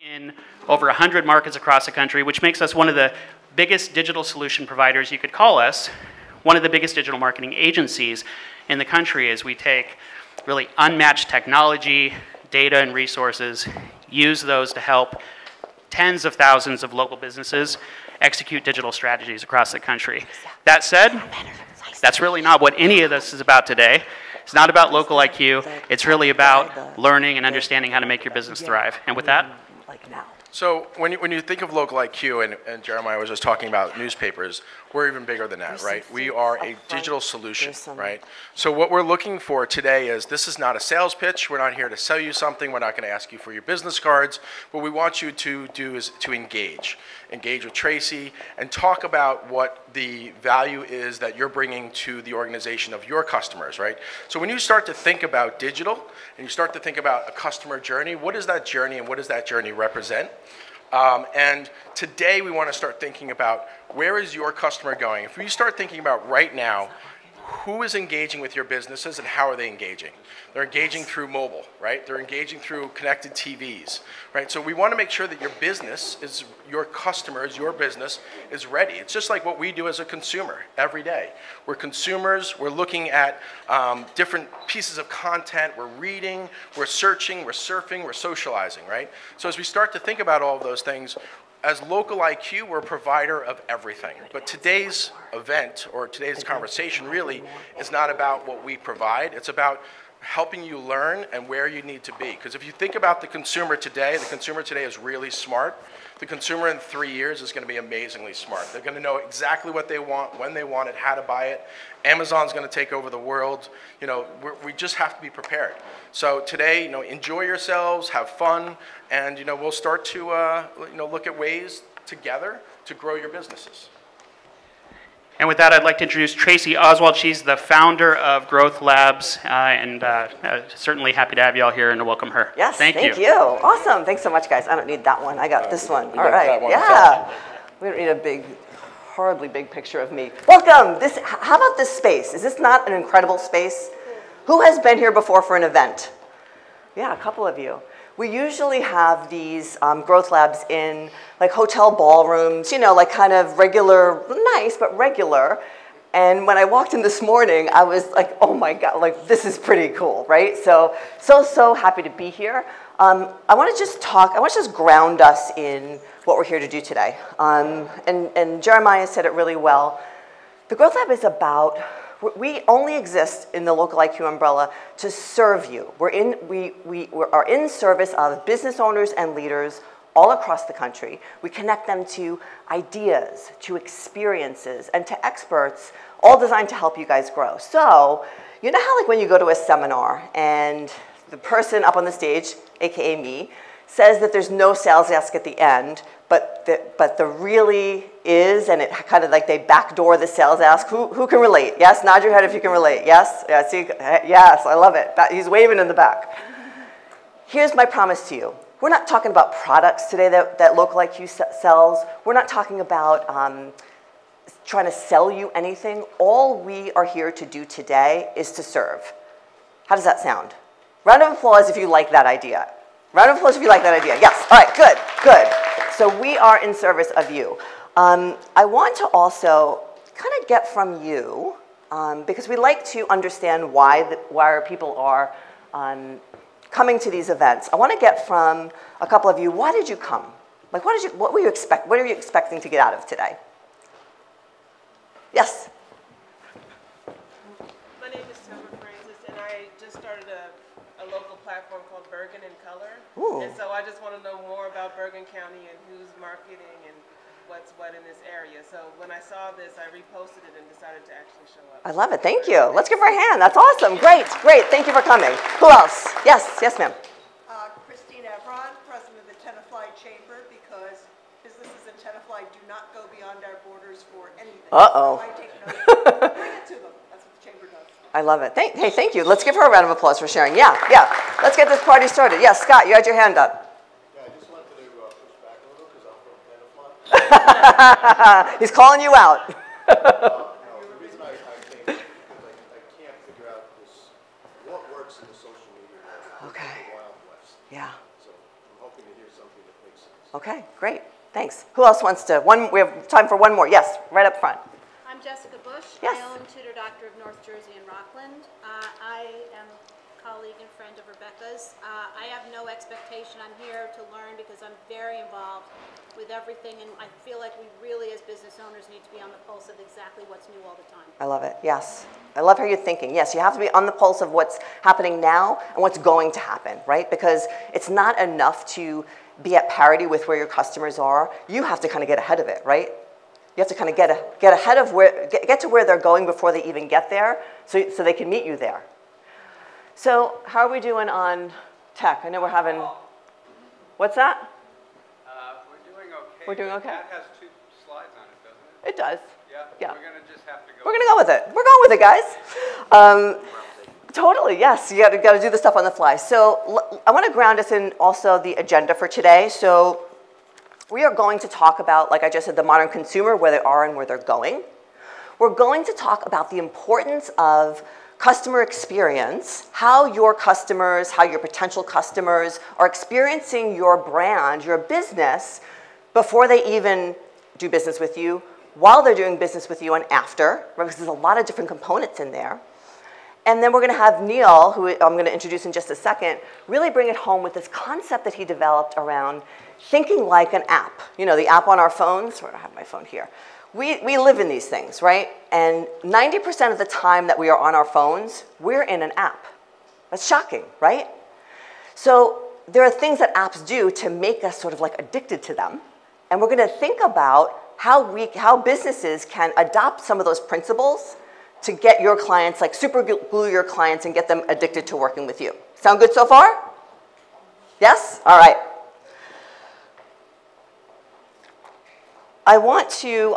in over 100 markets across the country, which makes us one of the biggest digital solution providers. You could call us one of the biggest digital marketing agencies in the country, as we take really unmatched technology, data, and resources, use those to help tens of thousands of local businesses execute digital strategies across the country. That said, that's really not what any of this is about today. It's not about local IQ. It's really about learning and understanding how to make your business thrive. And with that, so when you think of local IQ, and Jeremiah was just talking about newspapers, we're even bigger than that, right? We are a digital solution, right? So what we're looking for today is, this is not a sales pitch. We're not here to sell you something. We're not going to ask you for your business cards. What we want you to do is to engage with Tracy and talk about what the value is that you're bringing to the organization of your customers, right? So when you start to think about digital and you start to think about a customer journey, what is that journey and what does that journey represent? And today we want to start thinking about, where is your customer going? If we start thinking about right now, who is engaging with your businesses and how are they engaging? They're engaging through mobile, right? They're engaging through connected TVs, right? So we want to make sure that your business is, your customers, your business is ready. It's just like what we do as a consumer every day. We're consumers, we're looking at different pieces of content, we're reading, we're searching, we're surfing, we're socializing, right? So as we start to think about all of those things, as local IQ, we're a provider of everything. But today's event, or today's conversation, really is not about what we provide. It's about helping you learn and where you need to be. Because if you think about the consumer today is really smart. The consumer in 3 years is going to be amazingly smart. They're going to know exactly what they want, when they want it, how to buy it. Amazon's going to take over the world. You know, we just have to be prepared. So today, enjoy yourselves, have fun, and we'll start to look at ways together to grow your businesses. and with that, I'd like to introduce Tracy Oswald. She's the founder of Growthlab, and certainly happy to have you all here and to welcome her. Yes, thank you. Awesome. Thanks so much, guys. I don't need that one. I got this one. All right. Yeah. We don't need a big, horribly big picture of me. Welcome. How about this space? Is this not an incredible space? Who has been here before for an event? Yeah, a couple of you. We usually have these growth labs in like hotel ballrooms, like kind of regular, nice, but regular. And when I walked in this morning, I was like, oh my God, like this is pretty cool, right? So happy to be here. I want to just ground us in what we're here to do today. And Jeremiah said it really well. The Growth Lab is about, we only exist in the local IQ umbrella to serve you. We are in service of business owners and leaders all across the country. We connect them to ideas, to experiences, and to experts, all designed to help you guys grow. So, you know how like when you go to a seminar and the person up on the stage, AKA me, says that there's no sales ask at the end, but there really is, and it kind of like they backdoor the sales ask. Who can relate? Yes, nod your head if you can relate. Yes, yeah, see, yes, I love it. He's waving in the back. Here's my promise to you. We're not talking about products today that Local IQ sells. We're not talking about trying to sell you anything. All we are here to do today is to serve. How does that sound? Round of applause if you like that idea. Round of applause if you like that idea. Yes, all right, good, good. So we are in service of you. I want to also kind of get from you, because we like to understand why our people are coming to these events. I want to get from a couple of you, why did you come? Like, what were you expecting to get out of today? Yes? My name is Summer Francis, and I just started a local platform called Bergen in Color. Ooh. And so I just want to know more about Bergen County and who's marketing and what's what in this area. So when I saw this, I reposted it and decided to actually show up. I love it. Thank you. Let's give her a hand. That's awesome. Great, great. Thank you for coming. Who else? Yes, yes, ma'am. Christine Evron, president of the Tenafly Chamber, because businesses in Tenafly do not go beyond our borders for anything. Uh-oh. So I take notes. Bring it to them. That's what the chamber does. I love it. Hey, thank you. Let's give her a round of applause for sharing. Yeah. Let's get this party started. Yes, Scott, you had your hand up. Yeah, I just wanted to push back a little because I'm from Tenafly. He's calling you out. No, the reason I think is because I can't figure out what works in the social media world. Okay. The Wild West. Yeah. So I'm hoping to hear something that makes Okay, great. Thanks. Who else wants to? We have time for one more. Yes, right up front. I'm Jessica Bush. Yes. I own Tutor Doctor of North Jersey and Rockland. I am a colleague and friend of Rebecca's. I have no expectation. I'm here to learn because I'm very involved with everything, and I feel like we really, as business owners, need to be on the pulse of exactly what's new all the time. I love it. Yes. I love how you're thinking. Yes, you have to be on the pulse of what's happening now and what's going to happen, right? Because it's not enough to be at parity with where your customers are. You have to kind of get ahead of it, right? You have to kind of get ahead of get to where they're going before they even get there, so they can meet you there. So how are we doing on tech? I know we're having, what's that? We're doing okay. We're doing okay? That has 2 slides on it, doesn't it? It does. Yeah. We're going to just have to go. We're going to go with it. We're going with it, guys. Totally, yes. You got to do the stuff on the fly. So I want to ground us in also the agenda for today. So we are going to talk about, like I just said, the modern consumer, where they are and where they're going. We're going to talk about the importance of customer experience, how your customers, how your potential customers are experiencing your brand, your business, before they even do business with you, while they're doing business with you, and after, right? Because there's a lot of different components in there. And then we're going to have Neil, who I'm going to introduce in just a second, really bring it home with this concept that he developed around thinking like an app. You know, the app on our phones. Where do I have my phone here? We live in these things, right? And 90% of the time that we are on our phones, we're in an app. That's shocking, right? So there are things that apps do to make us sort of like addicted to them. And we're going to think about how businesses can adopt some of those principles to get your clients, like super glue your clients and get them addicted to working with you. Sound good so far? Yes? All right. I want to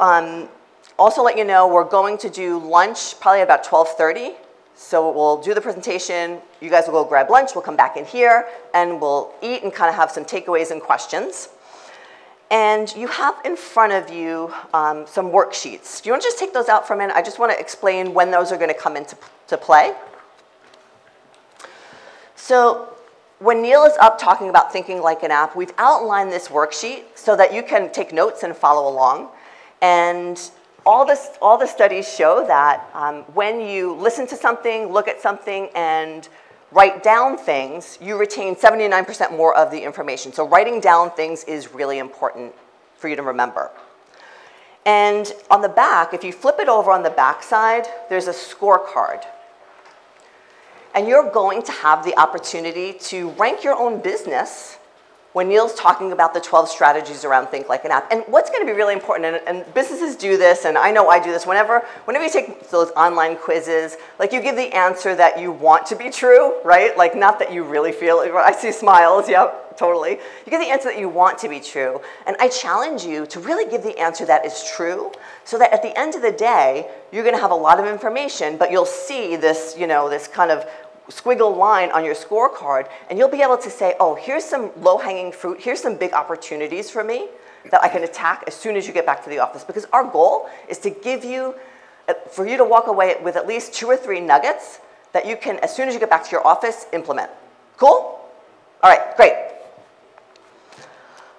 also let you know we're going to do lunch probably about 12:30. So we'll do the presentation. You guys will go grab lunch. We'll come back in here, and we'll eat and kind of have some takeaways and questions. And you have in front of you some worksheets. Do you want to just take those out for a minute? I just want to explain when those are going to come into play. So when Neil is up talking about thinking like an app, we've outlined this worksheet so that you can take notes and follow along. And all the studies show that when you listen to something, look at something, and write down things, you retain 79% more of the information. So writing down things is really important for you to remember. And on the back, if you flip it over on the back side, there's a scorecard. And you're going to have the opportunity to rank your own business when Neil's talking about the 12 strategies around Think Like an App. And what's going to be really important, and businesses do this, and I know I do this, whenever you take those online quizzes, like you give the answer that you want to be true, right? Like not that you really feel, I see smiles, yep, totally. You give the answer that you want to be true. And I challenge you to really give the answer that is true, so that at the end of the day, you're going to have a lot of information, but you'll see this, you know, this kind of squiggle line on your scorecard, and you'll be able to say, oh, here's some low-hanging fruit, here's some big opportunities for me that I can attack as soon as you get back to the office. Because our goal is to give you, for you to walk away with at least 2 or 3 nuggets that you can, as soon as you get back to your office, implement. Cool? All right, great.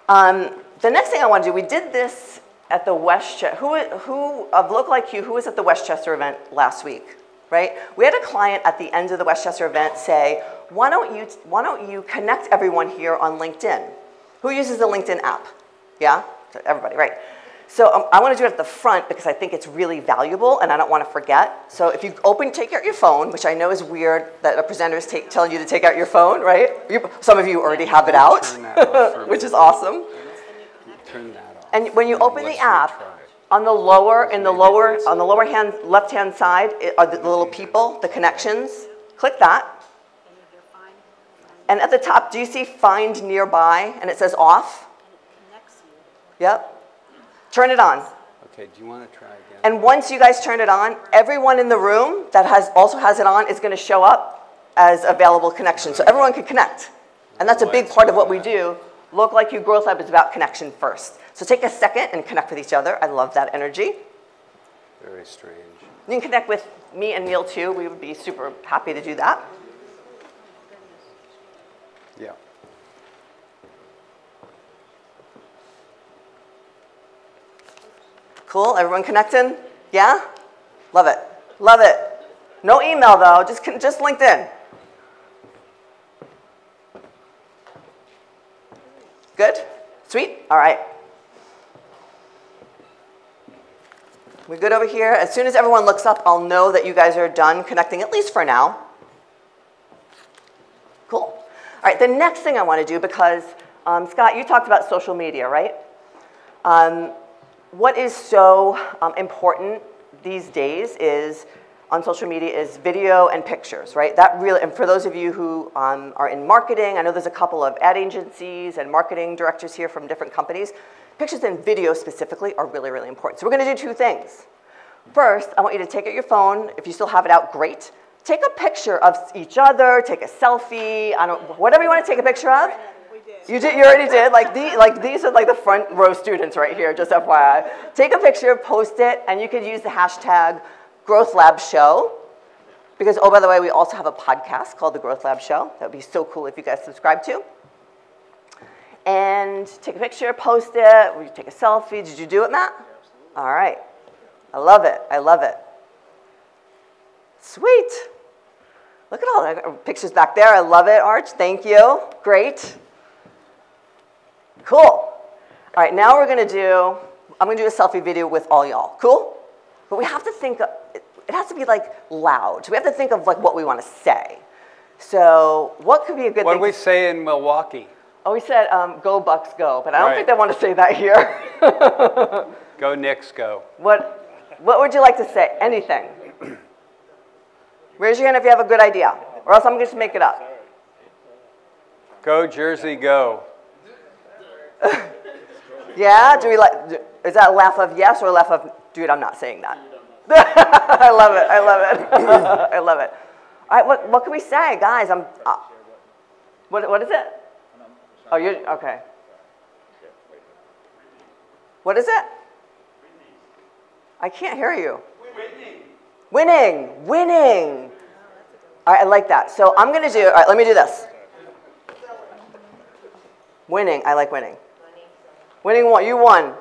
The next thing I want to do, we did this at the Westchester, who of Local IQ, who was at the Westchester event last week? Right? We had a client at the end of the Westchester event say, why don't you connect everyone here on LinkedIn? Who uses the LinkedIn app? Yeah? So everybody, right? So I want to do it at the front because I think it's really valuable and I don't want to forget. So if you take out your phone, which I know is weird that a presenter is telling you to take out your phone, right? Some of you already have it out, which is awesome. Turn that off. And when you open the app, on the lower left-hand side are the little people, the connections. Click that. And at the top, do you see Find Nearby? And it says off. Yep. Turn it on. Okay, do you want to try again? And once you guys turn it on, everyone in the room that also has it on is going to show up as available connection. So everyone can connect. And that's a big part of what we do. Local IQ Growthlab is about connection first. So take a second and connect with each other. I love that energy. Very strange. You can connect with me and Neil too. We would be super happy to do that. Yeah. Cool, everyone connecting? Yeah? Love it, love it. No email though, just LinkedIn. Good? Sweet? All right. We good over here? As soon as everyone looks up, I'll know that you guys are done connecting, at least for now. Cool. All right, the next thing I want to do, because Scott, you talked about social media, right? What is so important these days is on social media is video and pictures, right? That really, and for those of you who are in marketing, I know there's a couple of ad agencies and marketing directors here from different companies. Pictures and video specifically are really, really important. So we're going to do two things. First, I want you to take out your phone. If you still have it out, great. Take a picture of each other. Take a selfie. Whatever you want to take a picture of. You did. You already did. These are like the front row students right here. Just FYI. Take a picture, post it, and you could use the hashtag Growthlab Show. Because oh, by the way, we also have a podcast called the Growthlab Show. That would be so cool if you guys subscribe to. And take a picture, post it, or you take a selfie. Did you do it, Matt? Absolutely. All right. I love it. I love it. Sweet. Look at all the pictures back there. I love it, Arch. Thank you. Great. Cool. All right, now I'm going to do a selfie video with all y'all. Cool? But we have to think, it has to be like loud. So we have to think of like what we want to say. So what could be a good thing? What do we say in Milwaukee? Oh, we said, go Bucks, go. But I don't think they want to say that here. Go Knicks, go. What would you like to say? Anything. Raise your hand if you have a good idea. Or else I'm going to just make it up. Go Jersey, go. Yeah? Is that a laugh of yes or a laugh of, dude, I'm not saying that? I love it. I love it. I love it. All right, what can we say? Guys, what is it? Oh, you're, okay. What is it? I can't hear you. Winning. Winning. All right, I like that. So I'm going to do, all right, let me do this. Winning, I like winning. Winning won, you won.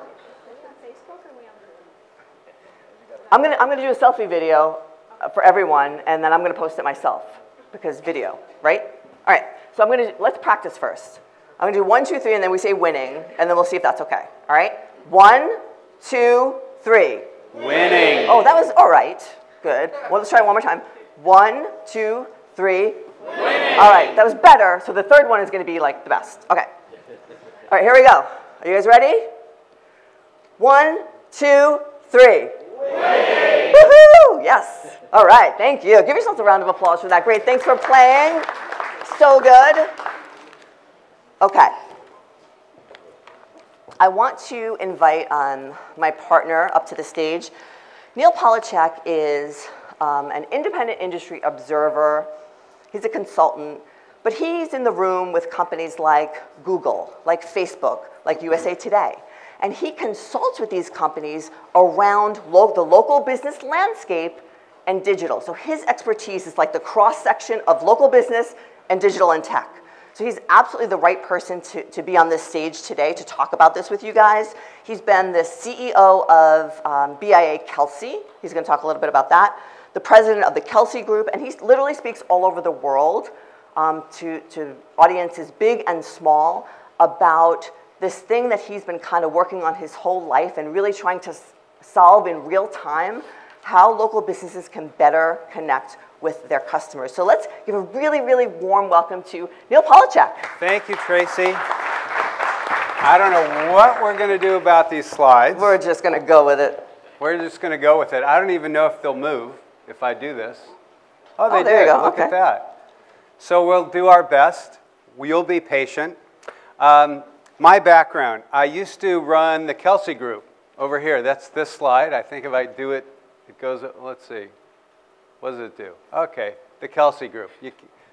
I'm going to do a selfie video for everyone, and then I'm going to post it myself, because video, right? All right, so let's practice first. I'm going to do 1, 2, 3, and then we say winning, and then we'll see if that's okay. All right? 1, 2, 3. Winning. Oh, that was all right. Good. Well, let's try it one more time. 1, 2, 3. Winning. All right, that was better. So the third one is going to be like the best. Okay. All right, here we go. Are you guys ready? 1, 2, 3. Winning. Woohoo! Yes. All right, thank you. Give yourselves a round of applause for that. Great. Thanks for playing. So good. Okay. I want to invite my partner up to the stage. Neil Polachek is an independent industry observer. He's a consultant, but he's in the room with companies like Google, like Facebook, like USA Today. And he consults with these companies around the local business landscape and digital. So his expertise is like the cross-section of local business and digital and tech. So he's absolutely the right person to be on this stage today to talk about this with you guys. He's been the CEO of BIA Kelsey. He's going to talk a little bit about that. The president of the Kelsey Group, and he literally speaks all over the world to audiences big and small about this thing that he's been kind of working on his whole life and really trying to solve in real time how local businesses can better connect with their customers. So let's give a really, really warm welcome to Neil Polachek. Thank you, Tracy. I don't know what we're going to do about these slides. We're just going to go with it. We're just going to go with it. I don't even know if they'll move if I do this. Oh, they there did. You go. Look okay. at that. So we'll do our best. We'll be patient. My background, I used to run the Kelsey Group over here. That's this slide. I think if I do it, it goes, let's see. What does it do? Okay, the Kelsey Group.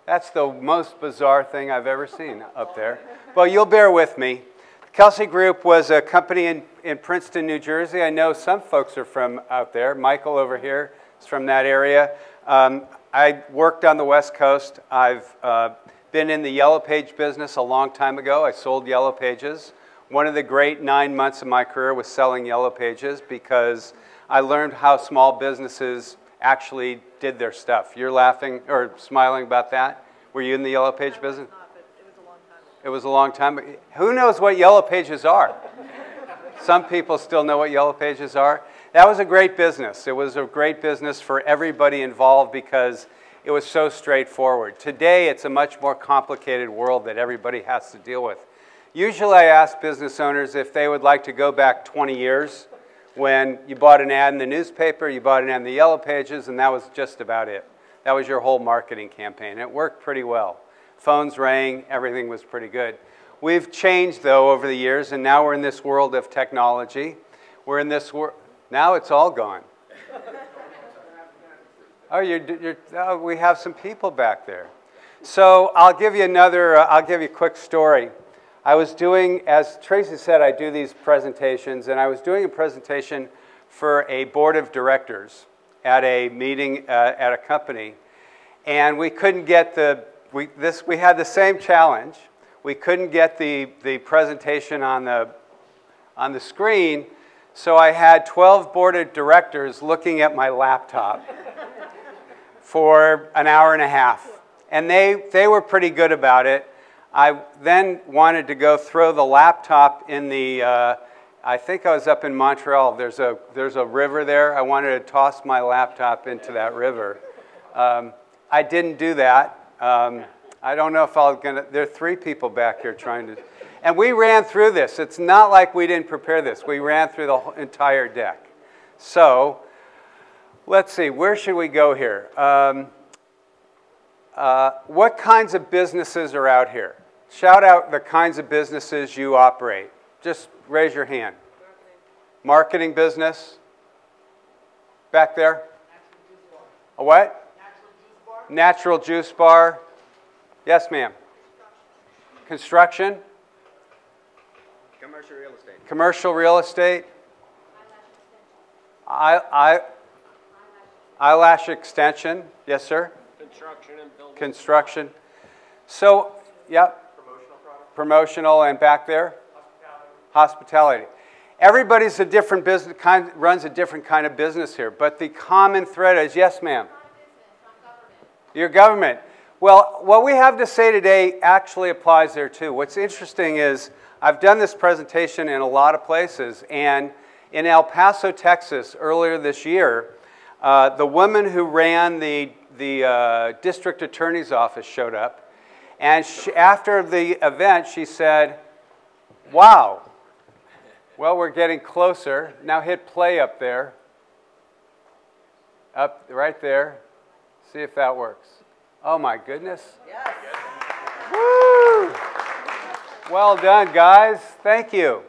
That's the most bizarre thing I've ever seen up there. Well, you'll bear with me. The Kelsey Group was a company in Princeton, New Jersey. I know some folks are from out there. Michael over here is from that area. I worked on the West Coast. I've been in the Yellow Page business a long time ago. I sold Yellow Pages. One of the great 9 months of my career was selling Yellow Pages because I learned how small businesses actually did their stuff. You're laughing or smiling about that? Were you in the Yellow Page business? Not, but it was a long time ago. It was a long time. Who knows what Yellow Pages are? Some people still know what Yellow Pages are. That was a great business. It was a great business for everybody involved because it was so straightforward. Today, it's a much more complicated world that everybody has to deal with. Usually, I ask business owners if they would like to go back 20 years when you bought an ad in the newspaper, you bought an ad in the Yellow Pages, and that was just about it. That was your whole marketing campaign. It worked pretty well. Phones rang, everything was pretty good. We've changed, though, over the years, and now we're in this world of technology. We're in this world. Now it's all gone. Oh, we have some people back there. So I'll give you a quick story. I was doing, as Tracy said, I do these presentations, and I was doing a presentation for a board of directors at a meeting at a company, and we couldn't get we had the same challenge. We couldn't get the presentation on the screen, so I had 12 board of directors looking at my laptop for an hour and a half, and they were pretty good about it. I then wanted to go throw the laptop in the, I think I was up in Montreal. There's a river there. I wanted to toss my laptop into that river. I didn't do that. I don't know if I was going to, there are 3 people back here trying to, and we ran through this. It's not like we didn't prepare this. We ran through the entire deck. So, let's see, where should we go here? What kinds of businesses are out here? Shout out the kinds of businesses you operate. Just raise your hand. Marketing business? Back there? A what? Natural juice bar. Yes, ma'am. Construction? Commercial real estate. Commercial real estate? Eyelash extension. Yes, sir? Construction and building. Construction. So, yep. Promotional products. Promotional, and back there? Hospitality. Everybody's a different business, runs a different kind of business here, but the common thread is, yes, ma'am? Your government. Well, what we have to say today actually applies there too. What's interesting is I've done this presentation in a lot of places, and in El Paso, Texas, earlier this year, the woman who ran the district attorney's office showed up, and after the event, she said, wow, well, we're getting closer. Now hit play up there. Up right there. See if that works. Oh my goodness. Yes. Woo! Well done, guys. Thank you.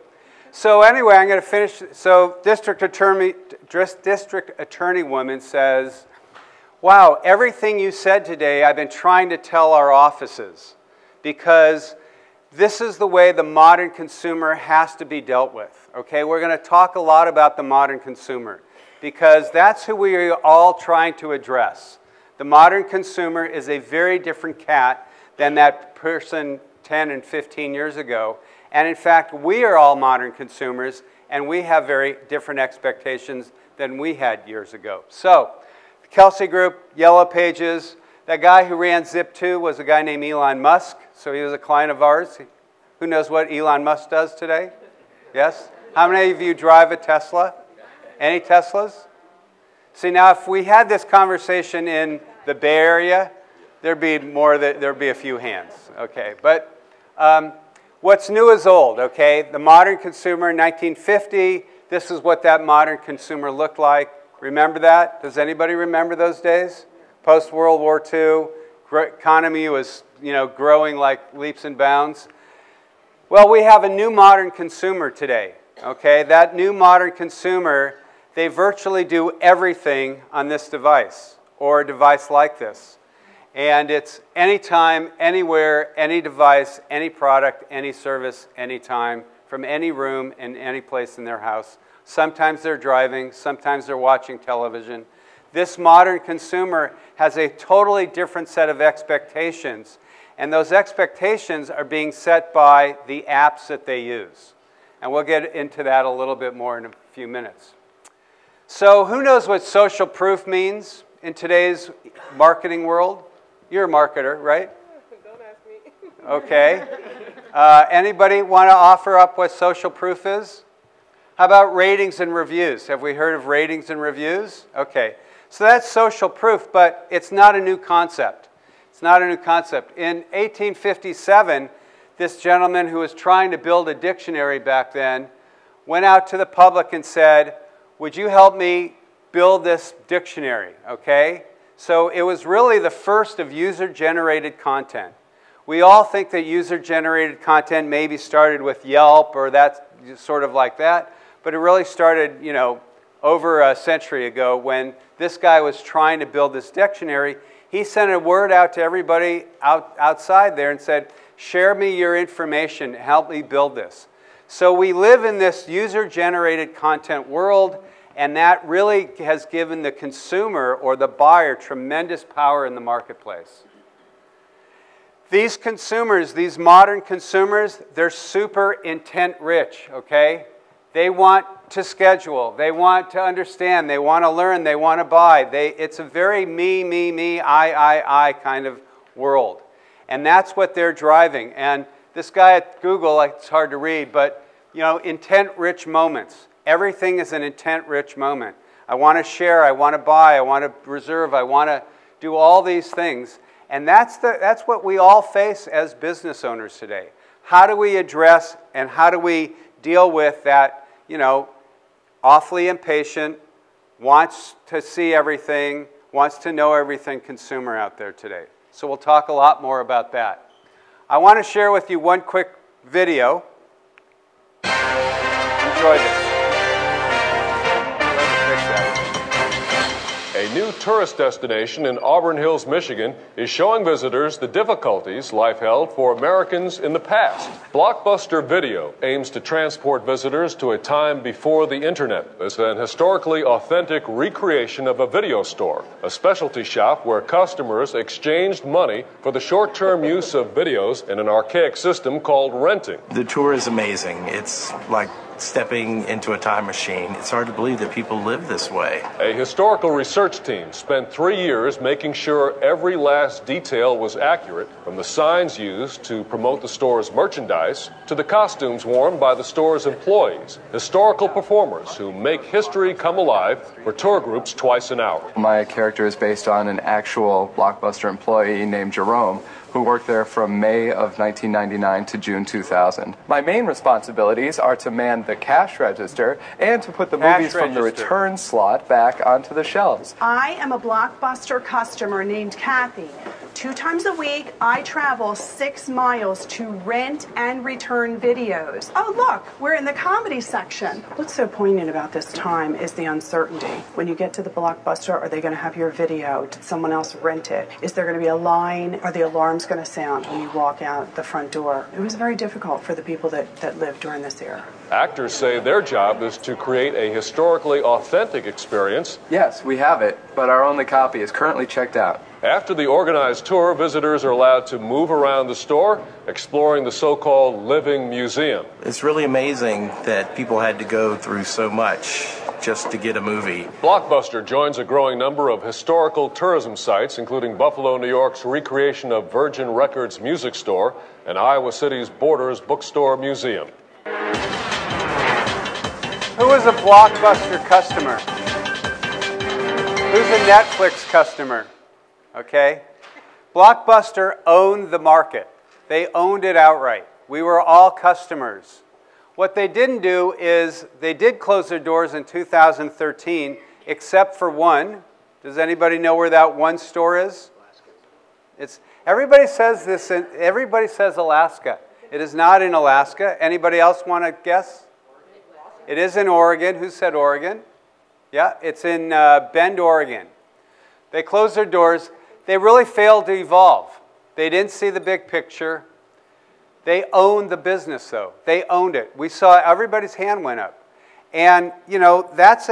So anyway, I'm going to finish. So district attorney woman says, wow, everything you said today, I've been trying to tell our offices, because this is the way the modern consumer has to be dealt with. Okay, we're going to talk a lot about the modern consumer, because that's who we are all trying to address. The modern consumer is a very different cat than that person 10 and 15 years ago. And in fact, we are all modern consumers, and we have very different expectations than we had years ago. So, the Kelsey Group, Yellow Pages, that guy who ran Zip2 was a guy named Elon Musk, so he was a client of ours. Who knows what Elon Musk does today? Yes? How many of you drive a Tesla? Any Teslas? See, now if we had this conversation in the Bay Area, there'd be a few hands, okay? But what's new is old, okay? The modern consumer in 1950, this is what that modern consumer looked like. Remember that? Does anybody remember those days? Post-World War II, economy was, growing like leaps and bounds. Well, we have a new modern consumer today, okay? That new modern consumer, they virtually do everything on this device or a device like this. And it's anytime, anywhere, any device, any product, any service, anytime, from any room and any place in their house. Sometimes they're driving, sometimes they're watching television. This modern consumer has a totally different set of expectations, and those expectations are being set by the apps that they use. And we'll get into that a little bit more in a few minutes. So who knows what social proof means in today's marketing world? You're a marketer, right? Don't ask me. Okay. Anybody want to offer up what social proof is? How about ratings and reviews? Have we heard of ratings and reviews? Okay. So that's social proof, but it's not a new concept. It's not a new concept. In 1857, this gentleman who was trying to build a dictionary back then went out to the public and said, would you help me build this dictionary, okay? So it was really the first of user-generated content. We all think that user-generated content maybe started with Yelp or that's sort of like that, but it really started, you know, over a century ago when this guy was trying to build this dictionary. He sent a word out to everybody outside there and said, share me your information, help me build this. So we live in this user-generated content world, and that really has given the consumer or the buyer tremendous power in the marketplace. These consumers, these modern consumers, they're super intent rich, okay? They want to schedule, they want to understand, they want to learn, they want to buy. It's a very me, I kind of world. And that's what they're driving. And this guy at Google, it's hard to read, but you know, intent-rich moments. Everything is an intent-rich moment. I want to share, I want to buy, I want to reserve, I want to do all these things. And that's what we all face as business owners today. How do we address and how do we deal with that, you know, awfully impatient, wants to see everything, wants to know everything consumer out there today? So we'll talk a lot more about that. I want to share with you one quick video. Enjoy this. A new tourist destination in Auburn Hills, Michigan is showing visitors the difficulties life held for Americans in the past. Blockbuster Video aims to transport visitors to a time before the internet. It's an historically authentic recreation of a video store, a specialty shop where customers exchanged money for the short-term use of videos in an archaic system called renting. The tour is amazing. It's like stepping into a time machine. It's hard to believe that people live this way. A historical research team spent 3 years making sure every last detail was accurate, from the signs used to promote the store's merchandise to the costumes worn by the store's employees, historical performers who make history come alive for tour groups twice an hour. My character is based on an actual Blockbuster employee named Jerome, who worked there from May of 1999 to June 2000. My main responsibilities are to man the cash register and to put the movies from the return slot back onto the shelves. I am a Blockbuster customer named Kathy. 2 times a week, I travel 6 miles to rent and return videos. Oh, look, we're in the comedy section. What's so poignant about this time is the uncertainty. When you get to the Blockbuster, are they going to have your video? Did someone else rent it? Is there going to be a line? Are the alarms going to sound when you walk out the front door? It was very difficult for the people that lived during this era. Actors say their job is to create a historically authentic experience. Yes, we have it, but our only copy is currently checked out. After the organized tour, visitors are allowed to move around the store, exploring the so-called living museum. It's really amazing that people had to go through so much just to get a movie. Blockbuster joins a growing number of historical tourism sites, including Buffalo, New York's recreation of Virgin Records Music Store and Iowa City's Borders Bookstore Museum. Who is a Blockbuster customer? Who's a Netflix customer? Okay? Blockbuster owned the market. They owned it outright. We were all customers. What they didn't do is they did close their doors in 2013, except for one. Does anybody know where that one store is? Everybody says this. Everybody says Alaska. It is not in Alaska. Anybody else want to guess? It is in Oregon. Who said Oregon? Yeah, it's in Bend, Oregon. They closed their doors. They really failed to evolve. They didn't see the big picture. They owned the business, though. They owned it. We saw everybody's hand went up. And, you know, that's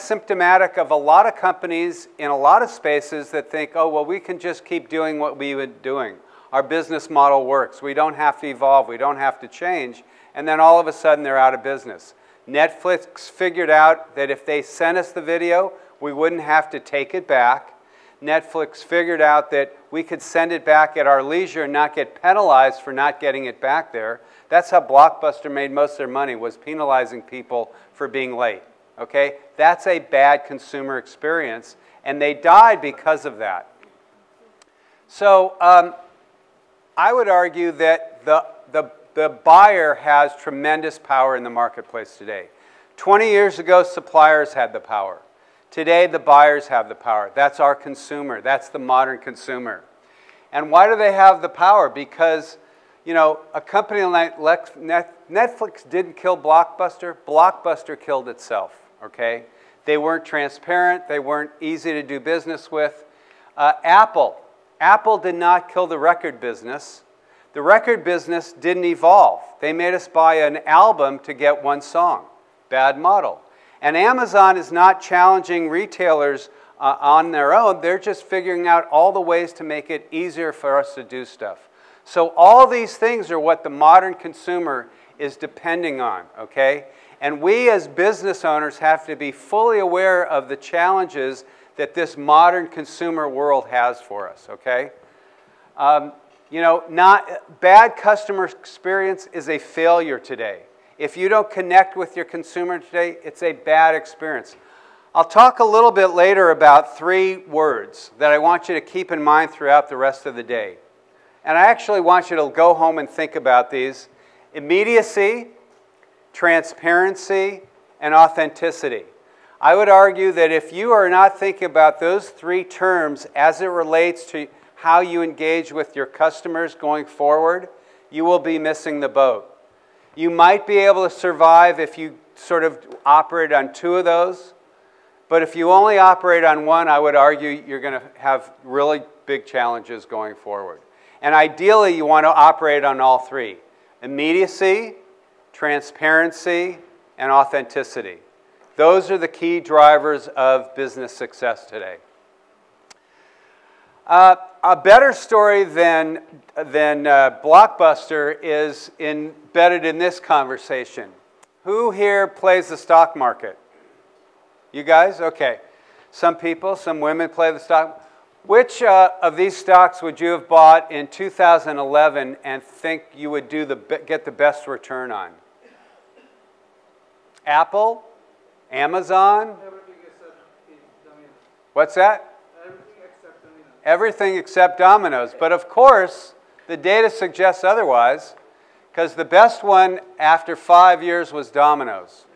symptomatic of a lot of companies in a lot of spaces that think, oh, well, we can just keep doing what we've been doing. Our business model works. We don't have to evolve. We don't have to change. and then all of a sudden they're out of business. Netflix figured out that if they sent us the video, we wouldn't have to take it back. Netflix figured out that we could send it back at our leisure and not get penalized for not getting it back there. That's how Blockbuster made most of their money, was penalizing people for being late. Okay? That's a bad consumer experience, and they died because of that. So I would argue that the buyer has tremendous power in the marketplace today. 20 years ago, suppliers had the power. Today, the buyers have the power. That's our consumer. That's the modern consumer. And why do they have the power? Because, you know, a company like Netflix didn't kill Blockbuster. Blockbuster killed itself, okay? They weren't transparent. They weren't easy to do business with. Apple did not kill the record business. The record business didn't evolve. They made us buy an album to get one song. Bad model. And Amazon is not challenging retailers on their own. They're just figuring out all the ways to make it easier for us to do stuff. So all these things are what the modern consumer is depending on, okay? And we as business owners have to be fully aware of the challenges that this modern consumer world has for us, okay? You know, bad customer experience is a failure today. If you don't connect with your consumer today, it's a bad experience. I'll talk a little bit later about 3 words that I want you to keep in mind throughout the rest of the day. And I actually want you to go home and think about these. Immediacy, transparency, and authenticity. I would argue that if you are not thinking about those 3 terms as it relates to how you engage with your customers going forward, you will be missing the boat. You might be able to survive if you sort of operate on 2 of those, but if you only operate on 1, I would argue you're going to have really big challenges going forward. And ideally, you want to operate on all 3. Immediacy, transparency, and authenticity. Those are the key drivers of business success today. A better story than Blockbuster is embedded in this conversation. Who here plays the stock market? You guys? Okay. Some people, some women play the stock. Which of these stocks would you have bought in 2011 and think you would get the best return on? Apple? Amazon? What's that? Everything except Domino's. But of course, the data suggests otherwise, because the best one after 5 years was Domino's.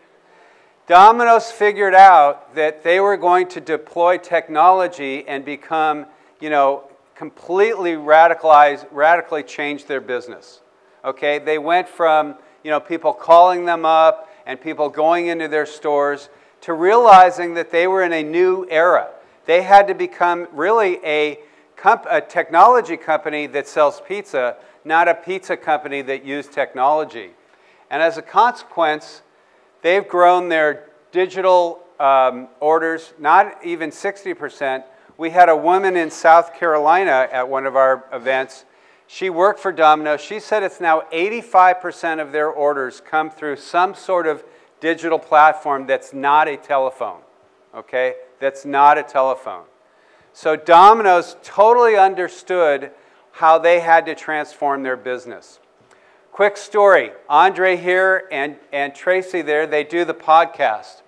Domino's figured out that they were going to deploy technology and become, you know, completely radically change their business. Okay? They went from, you know, people calling them up and people going into their stores to realizing that they were in a new era. They had to become really a technology company that sells pizza, not a pizza company that used technology. And as a consequence, they've grown their digital orders, not even 60%. We had a woman in South Carolina at one of our events. She worked for Domino's. She said it's now 85% of their orders come through some sort of digital platform that's not a telephone. Okay? That's not a telephone. So Domino's totally understood how they had to transform their business. Quick story. Andre here and Tracy there, they do the podcast.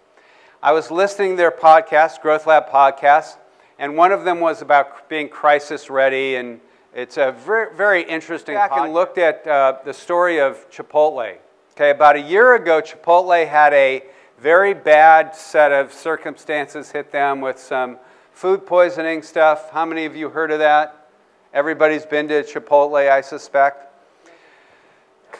I was listening to their podcast, Growthlab podcast, and one of them was about being crisis ready, and it's a very, very interesting podcast. I looked at the story of Chipotle. Okay, about a year ago, Chipotle had a very bad set of circumstances hit them with some food poisoning stuff. How many of you heard of that? Everybody's been to Chipotle, I suspect.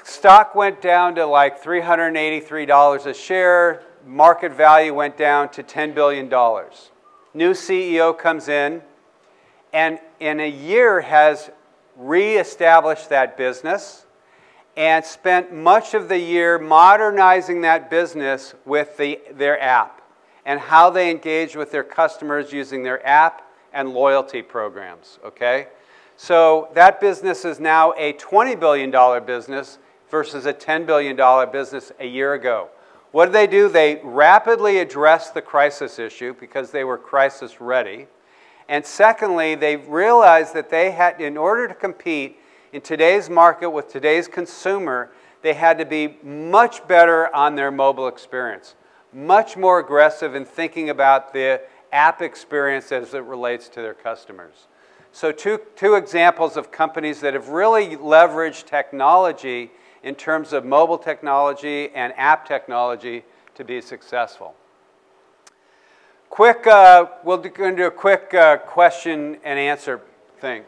Stock went down to like $383 a share. Market value went down to $10 billion. New CEO comes in and in a year has reestablished that business and spent much of the year modernizing that business with their app and how they engage with their customers using their app and loyalty programs, okay? So that business is now a $20 billion business versus a $10 billion business a year ago. What did they do? They rapidly addressed the crisis issue because they were crisis ready. And secondly, they realized that they had, in order to compete in today's market with today's consumer, they had to be much better on their mobile experience, much more aggressive in thinking about the app experience as it relates to their customers. So two examples of companies that have really leveraged technology in terms of mobile technology and app technology to be successful. We'll go into a quick question and answer thing.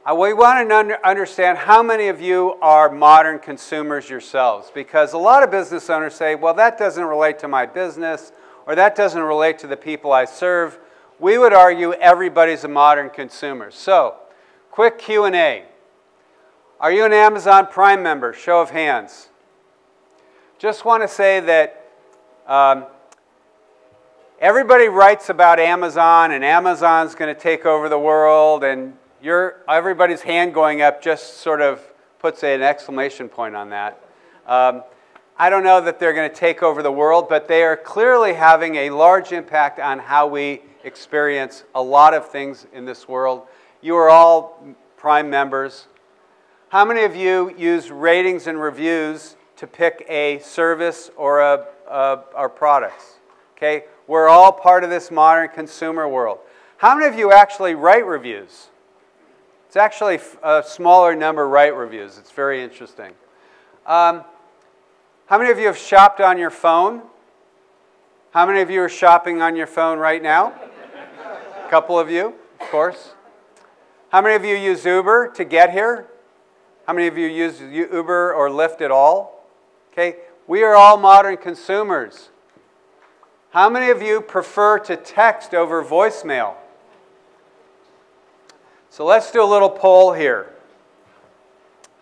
We want to understand how many of you are modern consumers yourselves, because a lot of business owners say, well, that doesn't relate to my business, or that doesn't relate to the people I serve. We would argue everybody's a modern consumer. So, quick Q&A. Are you an Amazon Prime member? Show of hands. Just want to say that everybody writes about Amazon, and Amazon's going to take over the world, and everybody's hand going up just sort of puts an exclamation point on that. I don't know that they're going to take over the world, but they are clearly having a large impact on how we experience a lot of things in this world. You are all Prime members. How many of you use ratings and reviews to pick a service or our products? Okay, we're all part of this modern consumer world. How many of you actually write reviews? It's actually a smaller number write reviews. It's very interesting. How many of you have shopped on your phone? How many of you are shopping on your phone right now? A couple of you, of course. How many of you use Uber to get here? How many of you use Uber or Lyft at all? Okay, we are all modern consumers. How many of you prefer to text over voicemail? So let's do a little poll here.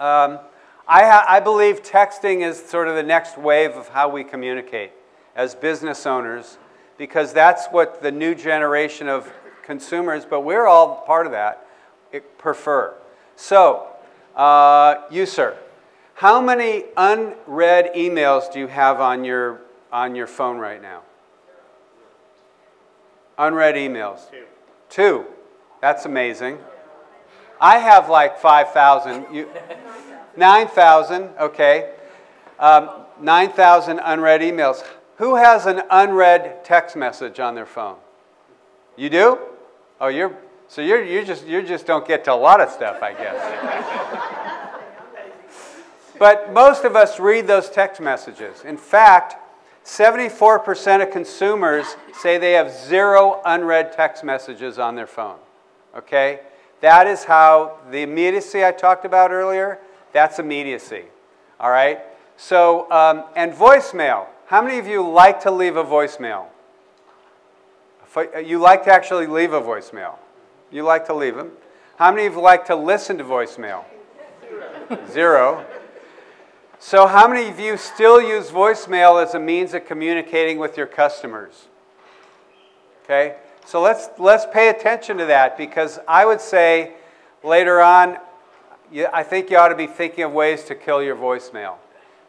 I believe texting is sort of the next wave of how we communicate as business owners, because that's what the new generation of consumers, but we're all part of that, prefer. So, you, sir, how many unread emails do you have on your phone right now? Unread emails? 2. That's amazing. I have like 5,000. 9,000, okay. 9,000 unread emails. Who has an unread text message on their phone? You do? Oh, you just don't get to a lot of stuff, I guess. But most of us read those text messages. In fact, 74% of consumers say they have 0 unread text messages on their phone. Okay? That is how the immediacy I talked about earlier, that's immediacy. All right? So, and voicemail. How many of you like to leave a voicemail? You like to actually leave a voicemail? You like to leave them? How many of you like to listen to voicemail? 0. So how many of you still use voicemail as a means of communicating with your customers? Okay? So let's pay attention to that, because I would say later on, I think you ought to be thinking of ways to kill your voicemail.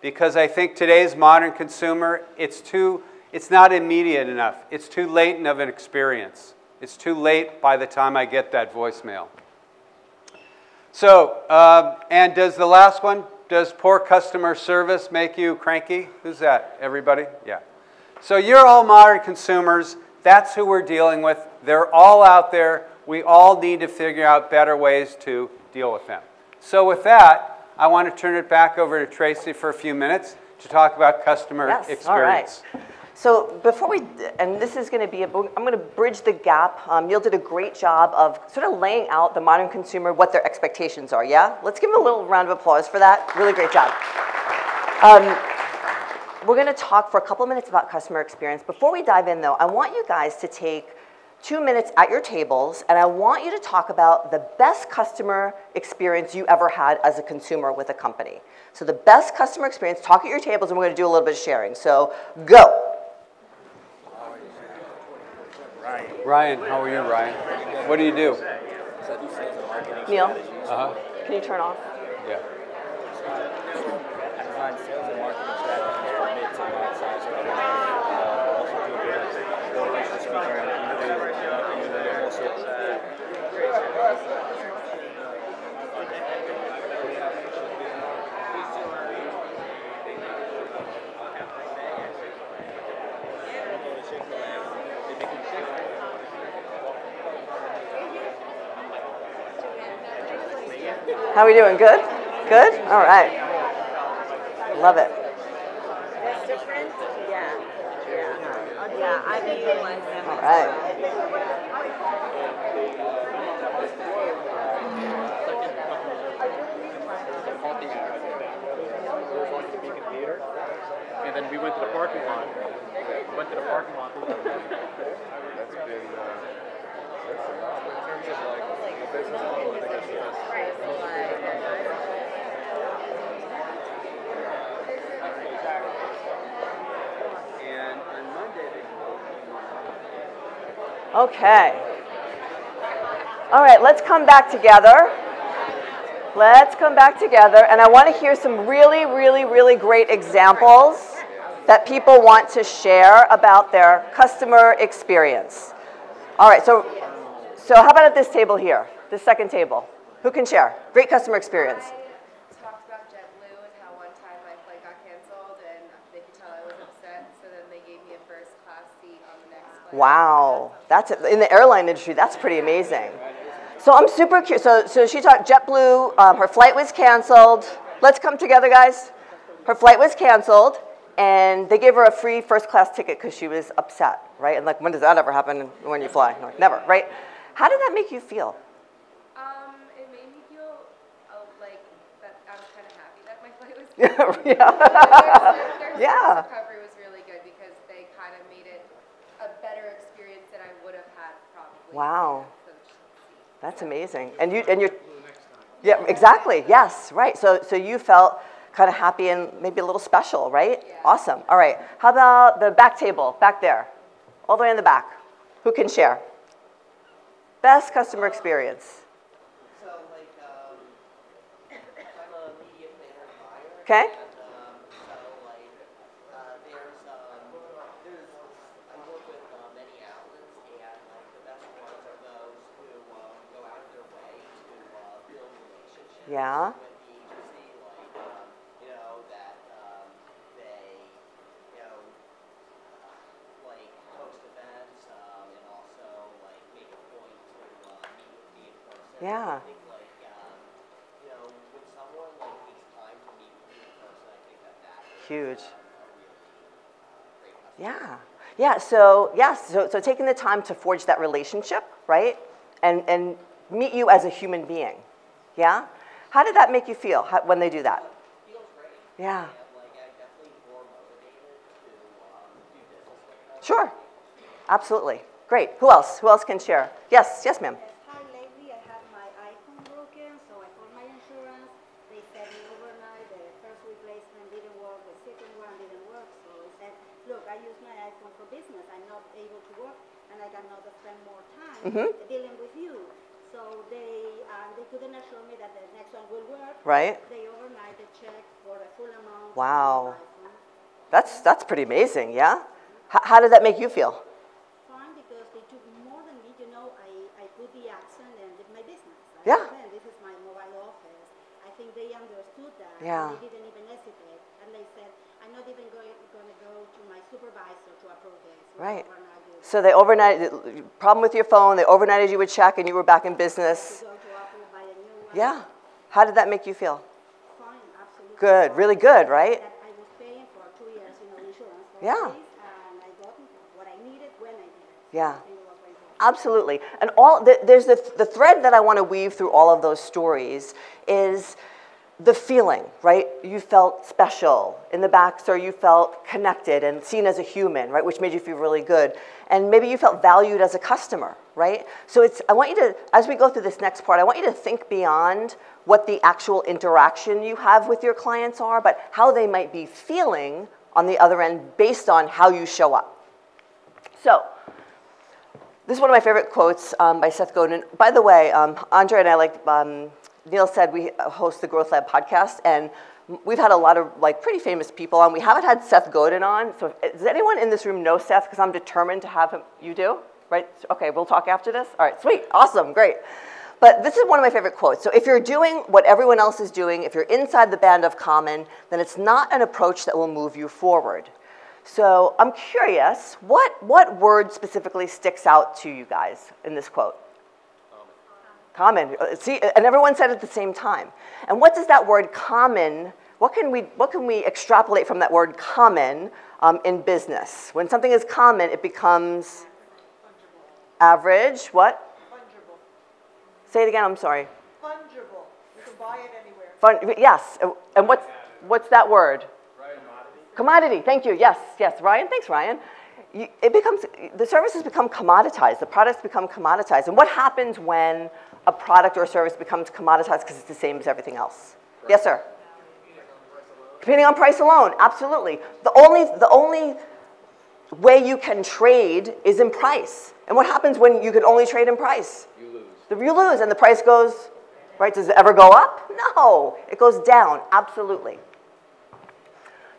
Because I think today's modern consumer, it's not immediate enough. It's too latent of an experience. It's too late by the time I get that voicemail. So, and does the last one, does poor customer service make you cranky? Who's that? Everybody? Yeah. So you're all modern consumers. That's who we're dealing with. They're all out there. We all need to figure out better ways to deal with them. So with that, I want to turn it back over to Tracy for a few minutes to talk about customer experience. All right. So before we, and this is going to be, I'm going to bridge the gap. Neil did a great job of sort of laying out the modern consumer, what their expectations are, yeah? Let's give him a little round of applause for that. Really great job. We're going to talk for a couple of minutes about customer experience. Before we dive in, though, I want you guys to take 2 minutes at your tables, and I want you to talk about the best customer experience you ever had as a consumer with a company. So the best customer experience, talk at your tables, and we're going to do a little bit of sharing. So go. Ryan, how are you, Ryan? What do you do? Neil, can you turn off? Yeah. combined sales and marketing strategies for mid to large-sized companies. Also do a bit of motivational speaking and How are we doing? Good? Good? All right. Love it. That's different? Yeah. Yeah, I think it was. All right. And then we went to the parking lot. That's been, that's phenomenal. In terms of like the business model, I think it's the best. And on Monday, Okay. All right, let's come back together. Let's come back together, and I want to hear some really, really, really great examples that people want to share about their customer experience. All right, so how about at this table here, this second table? Who can share? Great customer experience. I talked about JetBlue and how one time my flight got canceled, and they could tell I was upset, so then they gave me a first-class seat on the next flight. Wow, that's in the airline industry. That's pretty amazing. So I'm super curious. So she talked JetBlue. Her flight was canceled. Let's come together, guys. Her flight was canceled, and they gave her a free first-class ticket because she was upset, right? And like, when does that ever happen when you fly? Like, never, right? How did that make you feel? It made me feel like that I was kind of happy that my flight was canceled. Yeah. Their recovery was really good because they kind of made it a better experience than I would have had probably. Wow. That's amazing. And you're, yeah, exactly. Yes, right. So you felt kind of happy and maybe a little special, right? Yeah. Awesome. All right. How about the back table, back there, all the way in the back? Who can share? Best customer experience. So, like, I'm a media planner and buyer. Okay. And, so, like, I work with many outlets, and, like, the best ones are those who go out of their way to build relationships Yeah. with the agency, like, you know, that they, you know, like, host events, and also, like, make a point to meet with me in person. Yeah. I think, like, you know, when someone, like, takes time to meet with me in person, I think that is Huge. a really great customer. Yeah. Yeah. So yes. So taking the time to forge that relationship, right, and meet you as a human being. Yeah. How did that make you feel when they do that? It feels great. Yeah. And, like, I'm definitely more motivated to do business with them. Sure. Absolutely. Great. Who else? Who else can share? Yes. Yes, ma'am. Hi, lately I had my iPhone broken, so I called my insurance. They sent me overnight. The first replacement didn't work. The second one didn't work. So I said, look, I use my iPhone for business. I'm not able to work, and I cannot spend more time dealing with you. So they couldn't assure me that the next one will work. Right. They overnight the check for the full amount. Wow. That's pretty amazing. Yeah. How did that make you feel? Fine, because they took more than me. You know, I put the accent and did my business. Yeah. This is my mobile office. I think they understood that. Yeah. They didn't even hesitate. And they said, I'm not even going to go to my supervisor to approve this. Right. So they overnighted, problem with your phone, they overnighted you a check and you were back in business. To go to Apple, buy a new one. Yeah. How did that make you feel? Fine, absolutely. Good, really good, right? That I was paying for 2 years, insurance. Yeah. And I got what I needed when I needed it. Yeah. Absolutely. And there's the thread that I want to weave through all of those stories is the feeling, right? You felt special in the back, so you felt connected and seen as a human, right? Which made you feel really good. And maybe you felt valued as a customer, right? So I want you to, as we go through this next part, I want you to think beyond what the actual interaction you have with your clients are, but how they might be feeling on the other end based on how you show up. So, this is one of my favorite quotes by Seth Godin. By the way, Andre and I, like Neil said, we host the Growthlab podcast, and we've had a lot of like pretty famous people on. We haven't had Seth Godin on. So does anyone in this room know Seth? Because I'm determined to have him. You do? Right? Okay, we'll talk after this. All right, sweet, awesome, great. But this is one of my favorite quotes. So if you're doing what everyone else is doing, if you're inside the band of common, then it's not an approach that will move you forward. So I'm curious, what word specifically sticks out to you guys in this quote? Common. See, and everyone said it at the same time. And what does that word common, what can we extrapolate from that word common in business? When something is common, it becomes average, what? Fungible. Say it again, I'm sorry. Fungible. You can buy it anywhere. Yes, and what's that word? Commodity, thank you, yes, Ryan, thanks Ryan. The services become commoditized, the products become commoditized. And what happens when a product or a service becomes commoditized because it's the same as everything else? Yes, sir? Depending on price alone, absolutely. The only way you can trade is in price. And what happens when you can only trade in price? You lose. You lose, and the price goes, right? Does it ever go up? No, it goes down, absolutely.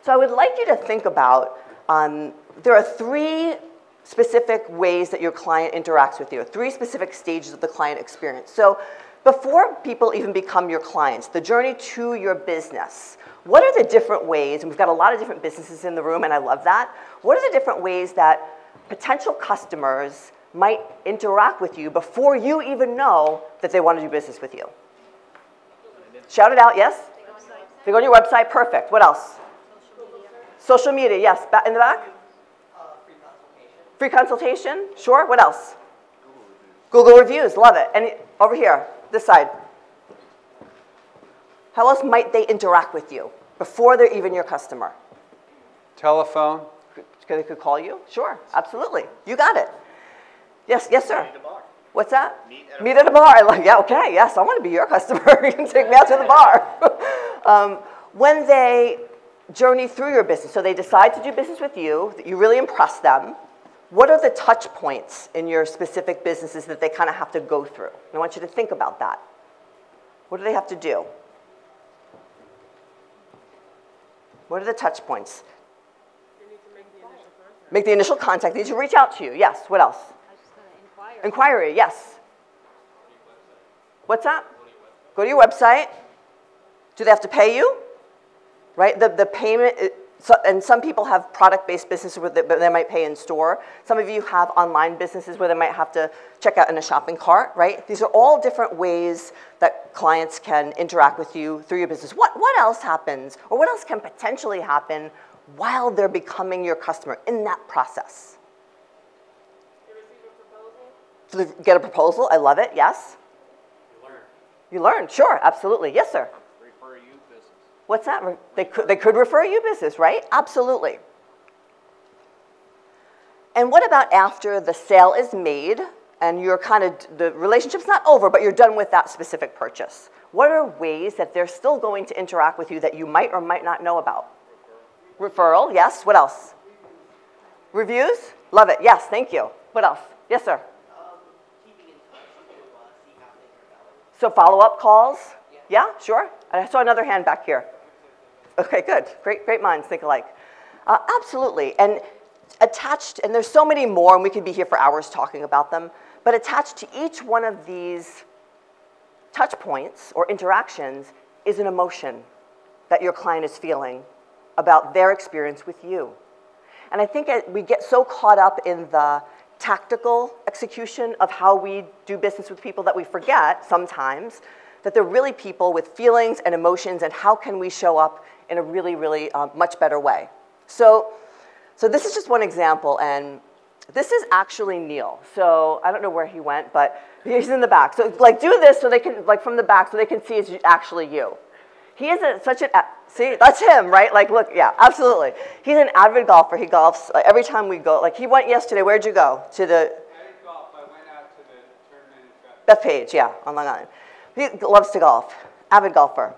So I would like you to think about, there are 3 specific ways that your client interacts with you, 3 specific stages of the client experience. So before people even become your clients, the journey to your business, what are the different ways, and we've got a lot of different businesses in the room, and I love that, what are the different ways that potential customers might interact with you before you even know that they want to do business with you? Shout it out, yes? They go to your website, perfect. What else? Social media, yes. In the back? Free consultation, sure. What else? Google reviews, love it. And over here, this side. How else might they interact with you before they're even your customer? Telephone. They could call you? Sure, absolutely. You got it. Yes, sir. Meet at a bar. What's that? Meet at a bar. I like, yeah, okay, yes, I want to be your customer. You can take me out to the bar. When they journey through your business, so they decide to do business with you, that you really impress them, what are the touch points in your specific businesses that they kind of have to go through? And I want you to think about that. What do they have to do? What are the touch points? They need to make the initial contact. Make the initial contact. They need to reach out to you. Yes. What else? Inquiry. Yes. What's that? Go to your website. Do they have to pay you? Right? The payment, and some people have product-based businesses where they might pay in store. Some of you have online businesses where they might have to check out in a shopping cart, right? These are all different ways that clients can interact with you through your business. What else happens, or what else can potentially happen while they're becoming your customer in that process? They receive a proposal. So they get a proposal, I love it, yes? You learn, sure, absolutely. Yes, sir? Refer you business. What's that? They could refer you business, right? Absolutely. And what about after the sale is made and you're the relationship's not over, but you're done with that specific purchase? What are ways that they're still going to interact with you that you might or might not know about? Referral, yes. What else? Reviews? Love it. Yes, thank you. What else? Yes, sir. Keeping in touch to see how things are going. So follow-up calls? Yeah, sure. I saw another hand back here. Okay, good. Great minds think alike. Absolutely. And attached, and there's so many more, and we could be here for hours talking about them, but attached to each one of these touch points or interactions is an emotion that your client is feeling about their experience with you. And I think we get so caught up in the tactical execution of how we do business with people that we forget sometimes that they're really people with feelings and emotions, and how can we show up in a really, really much better way. So this is just one example, and this is actually Neil. So I don't know where he went, but he's in the back. So like do this so they can, like from the back, so they can see it's actually you. He is see, that's him, right? Like, look, yeah, absolutely. He's an avid golfer. He golfs every time we go. Like, he went yesterday. Where'd you go? To the... I didn't golf. I went out to the tournament in Bethpage, yeah, on Long Island. He loves to golf, avid golfer.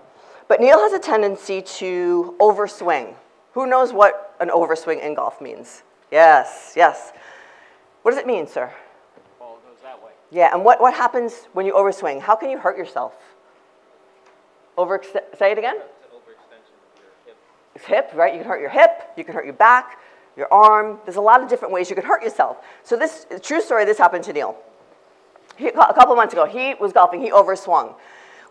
But Neil has a tendency to overswing. Who knows what an overswing in golf means? Yes, yes. What does it mean, sir? Ball goes that way. Yeah, and what happens when you overswing? How can you hurt yourself? Say it again? Overextension. hip, right? You can hurt your hip, you can hurt your back, your arm. There's a lot of different ways you can hurt yourself. So this, true story, this happened to Neil. A couple months ago, he was golfing, he overswung.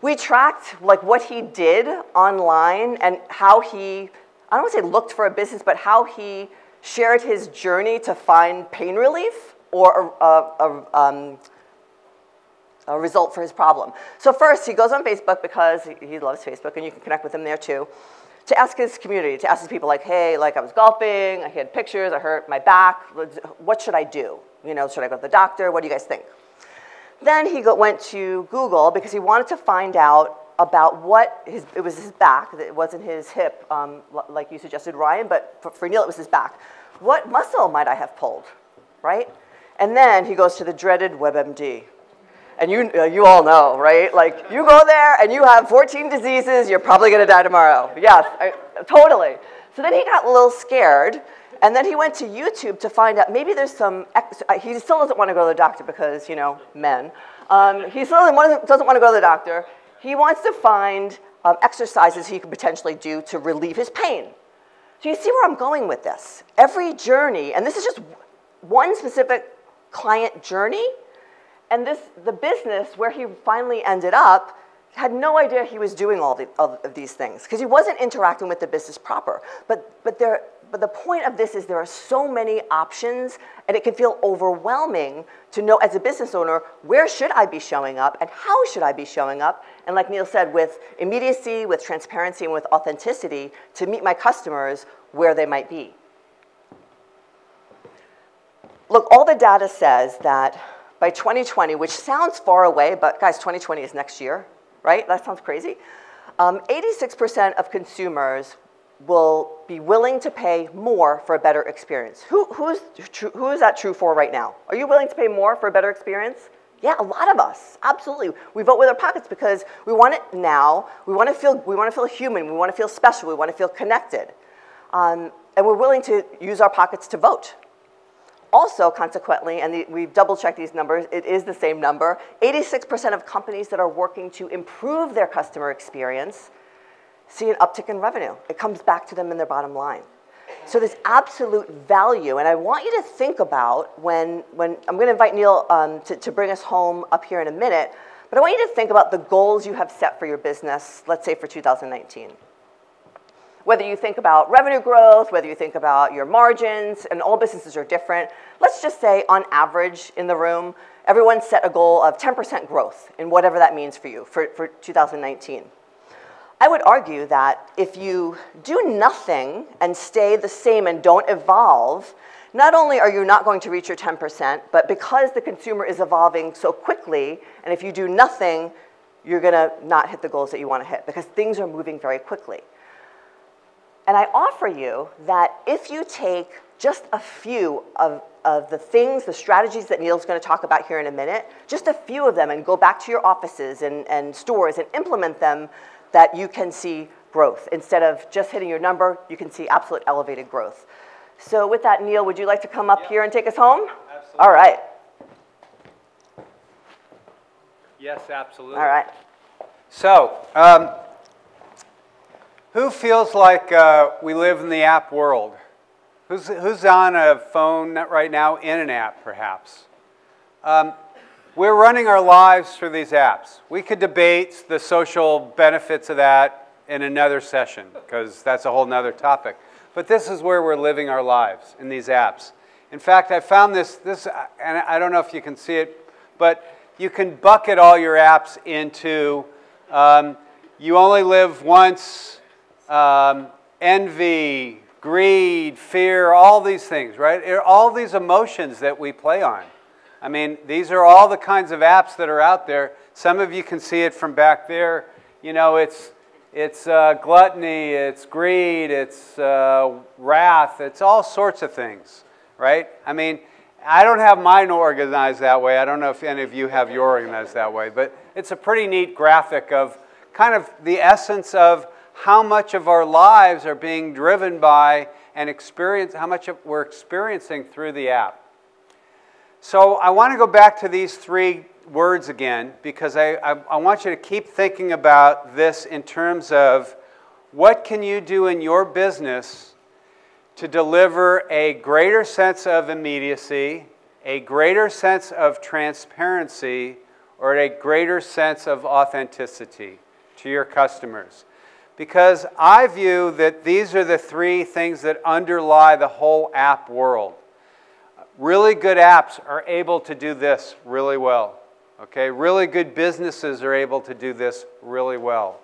We tracked like what he did online and how he, I don't want to say looked for a business, but how he shared his journey to find pain relief or a result for his problem. So first, he goes on Facebook because he loves Facebook, and you can connect with him there too, to ask his community, to ask his people like, hey, like I was golfing, I had pictures, I hurt my back, what should I do? You know, should I go to the doctor? What do you guys think? Then he went to Google because he wanted to find out about it was his back, it wasn't his hip, like you suggested, Ryan, but for Neil, it was his back. What muscle might I have pulled, right? And then he goes to the dreaded WebMD. And you all know, right? Like, you go there and you have 14 diseases, you're probably gonna die tomorrow. Yes, totally. So then he got a little scared, and then he went to YouTube to find out, maybe there's some, he still doesn't want to go to the doctor because, you know, men. He still doesn't want to go to the doctor. He wants to find exercises he could potentially do to relieve his pain. So you see where I'm going with this. Every journey, and this is just one specific client journey, and the business where he finally ended up had no idea he was doing all of these things because he wasn't interacting with the business proper. But the point of this is there are so many options, and it can feel overwhelming to know as a business owner, where should I be showing up and how should I be showing up? And like Neil said, with immediacy, with transparency, and with authenticity to meet my customers where they might be. Look, all the data says that by 2020, which sounds far away, but guys, 2020 is next year, right? That sounds crazy. 86% of consumers will be willing to pay more for a better experience. Who is that true for right now? Are you willing to pay more for a better experience? Yeah, a lot of us, absolutely. We vote with our pockets because we want it now. We want to feel human. We want to feel special. We want to feel connected. And we're willing to use our pockets to vote. Also, consequently, and we've double-checked these numbers, it is the same number, 86% of companies that are working to improve their customer experience see an uptick in revenue. It comes back to them in their bottom line. So there's absolute value, and I want you to think about when I'm going to invite Neil to bring us home up here in a minute, but I want you to think about the goals you have set for your business, let's say for 2019. Whether you think about revenue growth, whether you think about your margins, and all businesses are different, let's just say on average in the room, everyone set a goal of 10% growth in whatever that means for you for 2019. I would argue that if you do nothing and stay the same and don't evolve, not only are you not going to reach your 10%, but because the consumer is evolving so quickly, and if you do nothing, you're gonna not hit the goals that you wanna hit because things are moving very quickly. And I offer you that if you take just a few of the things, the strategies that Neil's going to talk about here in a minute, just a few of them, and go back to your offices and stores and implement them, that you can see growth. Instead of just hitting your number, you can see absolute elevated growth. So with that, Neil, would you like to come up here and take us home? Absolutely. All right. Yes, absolutely. All right. So, who feels like we live in the app world? Who's on a phone right now in an app, perhaps? We're running our lives through these apps. We could debate the social benefits of that in another session, because that's a whole nother topic. But this is where we're living our lives, in these apps. In fact, I found this, and I don't know if you can see it, but you can bucket all your apps into you only live once, envy, greed, fear, all these things, right? All these emotions that we play on. I mean, these are all the kinds of apps that are out there. Some of you can see it from back there. You know, it's gluttony, it's greed, it's wrath, it's all sorts of things, right? I mean, I don't have mine organized that way. I don't know if any of you have your organized that way, but it's a pretty neat graphic of kind of the essence of how much of our lives are being driven by and how much we're experiencing through the app. So I want to go back to these three words again because I want you to keep thinking about this in terms of what can you do in your business to deliver a greater sense of immediacy, a greater sense of transparency, or a greater sense of authenticity to your customers? Because I view that these are the three things that underlie the whole app world. Really good apps are able to do this really well. Okay? Really good businesses are able to do this really well.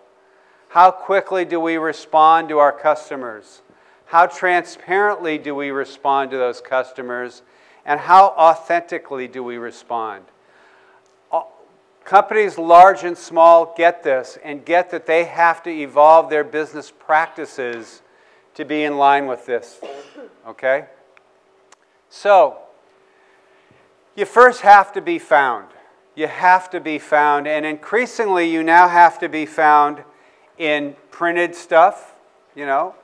How quickly do we respond to our customers? How transparently do we respond to those customers? And how authentically do we respond? Companies large and small get this and get that they have to evolve their business practices to be in line with this. Okay? So, you first have to be found. You have to be found, and increasingly you now have to be found in printed stuff. You know,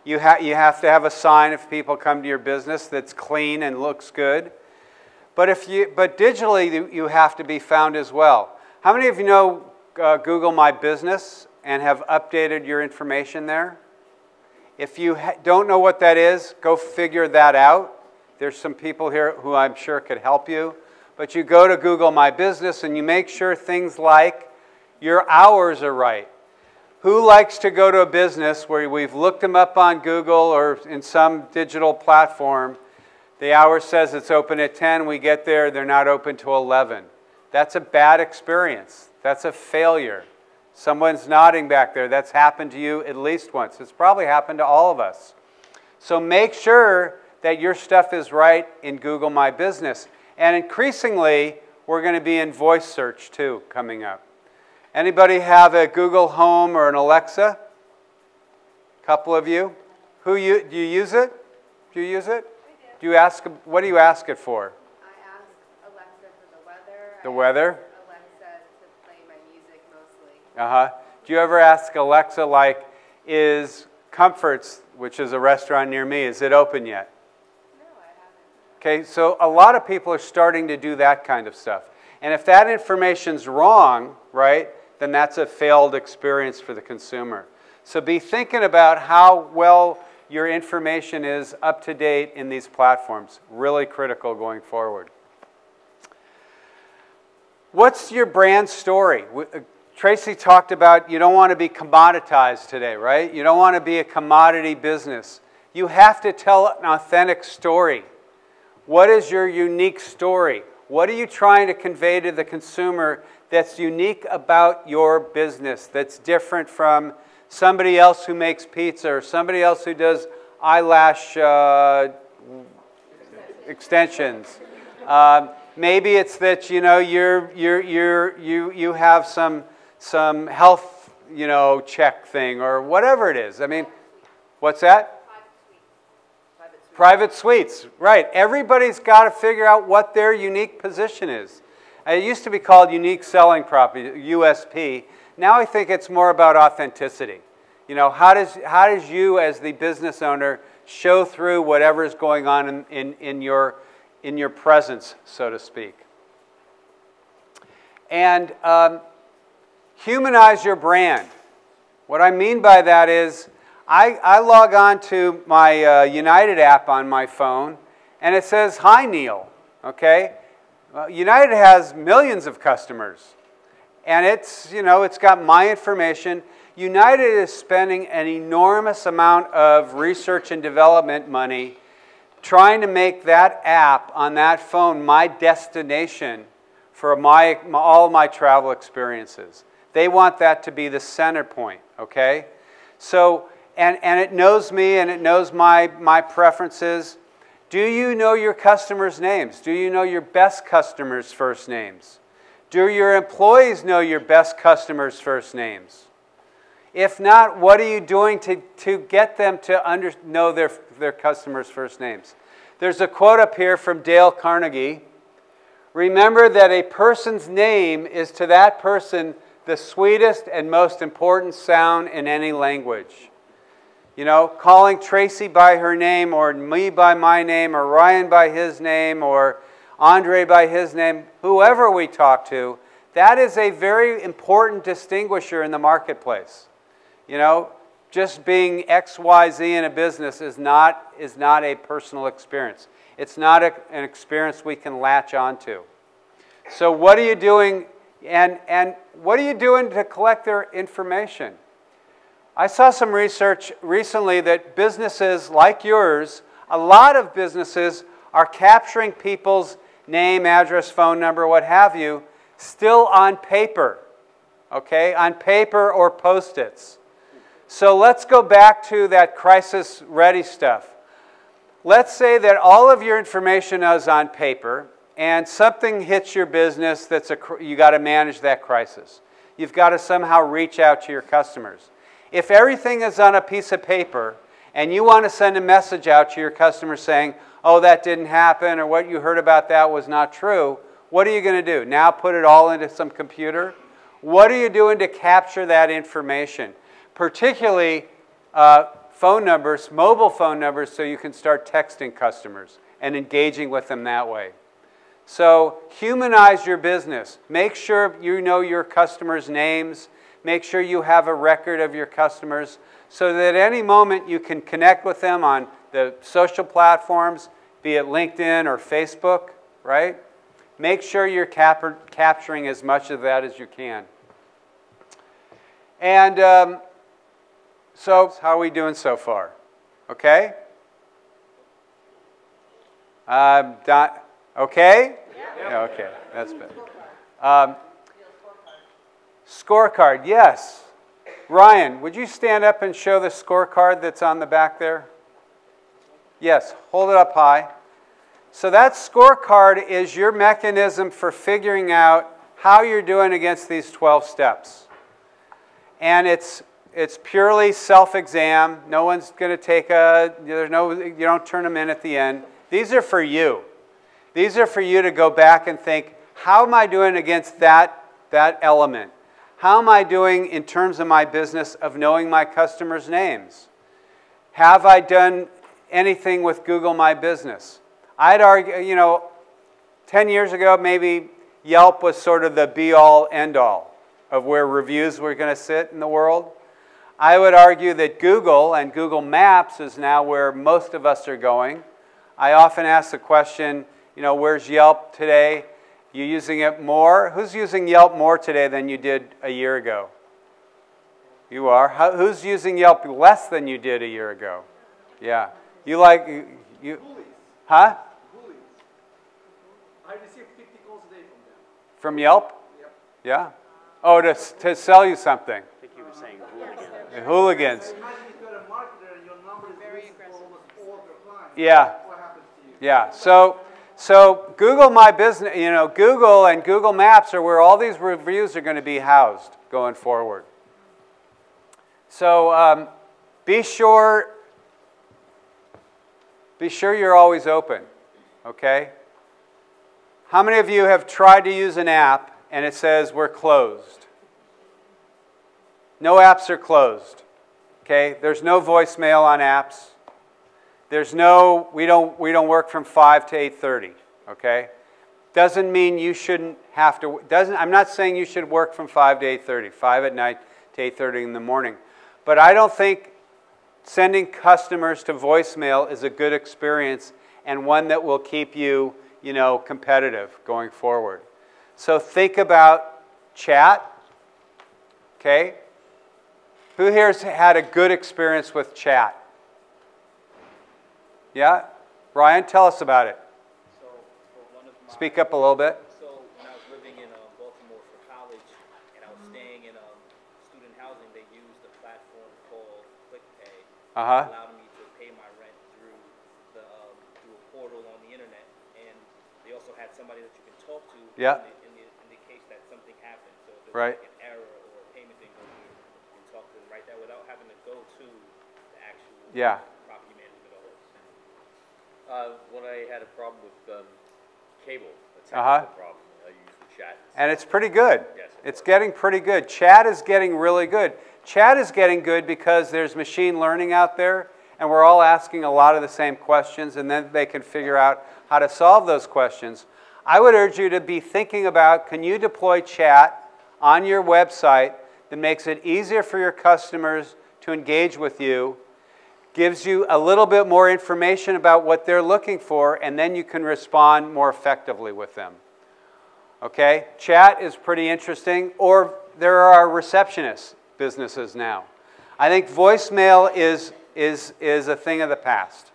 you have to have a sign if people come to your business that's clean and looks good. But digitally you have to be found as well. How many of you know Google My Business and have updated your information there? If you don't know what that is, go figure that out. There's some people here who I'm sure could help you. But you go to Google My Business and you make sure things like your hours are right. Who likes to go to a business where we've looked them up on Google or in some digital platform, the hour says it's open at 10, we get there, they're not open till 11. That's a bad experience. That's a failure. Someone's nodding back there. That's happened to you at least once. It's probably happened to all of us. So make sure that your stuff is right in Google My Business. And increasingly, we're going to be in voice search too coming up. Anybody have a Google Home or an Alexa? A couple of you. Do you use it? Do you use it? Do you ask? What do you ask it for? The weather? Alexa to play my music mostly. Do you ever ask Alexa, like, is Comforts, which is a restaurant near me, is it open yet? No, I haven't. Okay, so a lot of people are starting to do that kind of stuff. And if that information's wrong, right, then that's a failed experience for the consumer. So be thinking about how well your information is up to date in these platforms. Really critical going forward. What's your brand story? Tracy talked about you don't want to be commoditized today, right? You don't want to be a commodity business. You have to tell an authentic story. What is your unique story? What are you trying to convey to the consumer that's unique about your business, that's different from somebody else who makes pizza or somebody else who does eyelash extensions? Maybe it's that you have some health check thing or whatever it is. I mean, what's that? Private suites, right. Everybody's got to figure out what their unique position is. It used to be called unique selling property, USP. Now I think it's more about authenticity. You know, how does you as the business owner show through whatever is going on in your presence, so to speak. And humanize your brand. What I mean by that is I log on to my United app on my phone, and it says, "Hi, Neil." Okay? United has millions of customers, and it's got my information. United is spending an enormous amount of research and development money trying to make that app on that phone my destination for all my travel experiences. They want that to be the center point, okay? So, and it knows me and it knows my preferences. Do you know your customers' names? Do you know your best customers' first names? Do your employees know your best customers' first names? If not, what are you doing to get them to know their customers' first names? There's a quote up here from Dale Carnegie. Remember that a person's name is to that person the sweetest and most important sound in any language. You know, calling Tracy by her name or me by my name or Ryan by his name or Andre by his name, whoever we talk to, that is a very important distinguisher in the marketplace. You know, just being XYZ in a business is not a personal experience. It's not an experience we can latch onto. So what are you doing, and what are you doing to collect their information? I saw some research recently that businesses like yours, a lot of businesses are capturing people's name, address, phone number, what have you, still on paper, okay? On paper or Post-its. So let's go back to that crisis-ready stuff. Let's say that all of your information is on paper and something hits your business you got to manage that crisis. You've got to somehow reach out to your customers. If everything is on a piece of paper and you want to send a message out to your customers saying, oh, that didn't happen, or what you heard about that was not true, what are you going to do? Now put it all into some computer? What are you doing to capture that information? Particularly phone numbers, mobile phone numbers, so you can start texting customers and engaging with them that way. So humanize your business. Make sure you know your customers' names. Make sure you have a record of your customers so that at any moment you can connect with them on the social platforms, be it LinkedIn or Facebook, right? Make sure you're capturing as much of that as you can. And so how are we doing so far? Okay? Okay? Yeah, okay, that's better. Scorecard, yes. Ryan, would you stand up and show the scorecard that's on the back there? Yes, hold it up high. So that scorecard is your mechanism for figuring out how you're doing against these 12 steps. And it's purely self-exam. No one's going to take you don't turn them in at the end. These are for you. These are for you to go back and think, how am I doing against that element? How am I doing in terms of my business of knowing my customers' names? Have I done anything with Google My Business? I'd argue, 10 years ago, maybe Yelp was sort of the be-all, end-all of where reviews were going to sit in the world. I would argue that Google and Google Maps is now where most of us are going. I often ask the question, where's Yelp today? You using it more? Who's using Yelp more today than you did a year ago? You are. Who's using Yelp less than you did a year ago? Yeah. You like, huh? I receive 50 calls a day from them. From Yelp? Yep. Yeah. Oh, to sell you something. I think you were saying hooligans. Hooligans. So imagine if you're a marketer and your number is very aggressive for almost all of your clients. Yeah. What happens to you? Yeah. So Google My Business, Google and Google Maps are where all these reviews are going to be housed going forward. So be sure you're always open, okay? How many of you have tried to use an app and it says we're closed? No apps are closed, okay? There's no voicemail on apps. There's no, we don't work from 5 to 8:30, okay? Doesn't mean you shouldn't have to, I'm not saying you should work from 5 to 8:30, 5 at night to 8:30 in the morning. But I don't think sending customers to voicemail is a good experience and one that will keep you, competitive going forward. So think about chat, okay? Who here has had a good experience with chat? Yeah? Ryan, tell us about it. Speak up a little bit. So when I was living in Baltimore for college and I was staying in student housing, they used a platform called QuickPay. Uh-huh. It allowed me to pay my rent through a portal on the internet, and they also had somebody that you can talk to in the case that something happened. So if there's like an error or a payment didn't go through, you can talk to them right there without having to go to the actual property management office. When I had a problem with cable, that's the problem. I use the chat. And it's pretty good. Yes, it's getting pretty good. Chat is getting really good. Chat is getting good because there's machine learning out there, and we're all asking a lot of the same questions, and then they can figure out how to solve those questions. I would urge you to be thinking about, can you deploy chat on your website that makes it easier for your customers to engage with you, gives you a little bit more information about what they're looking for, and then you can respond more effectively with them. Okay? Chat is pretty interesting, or there are receptionist businesses now. I think voicemail is a thing of the past.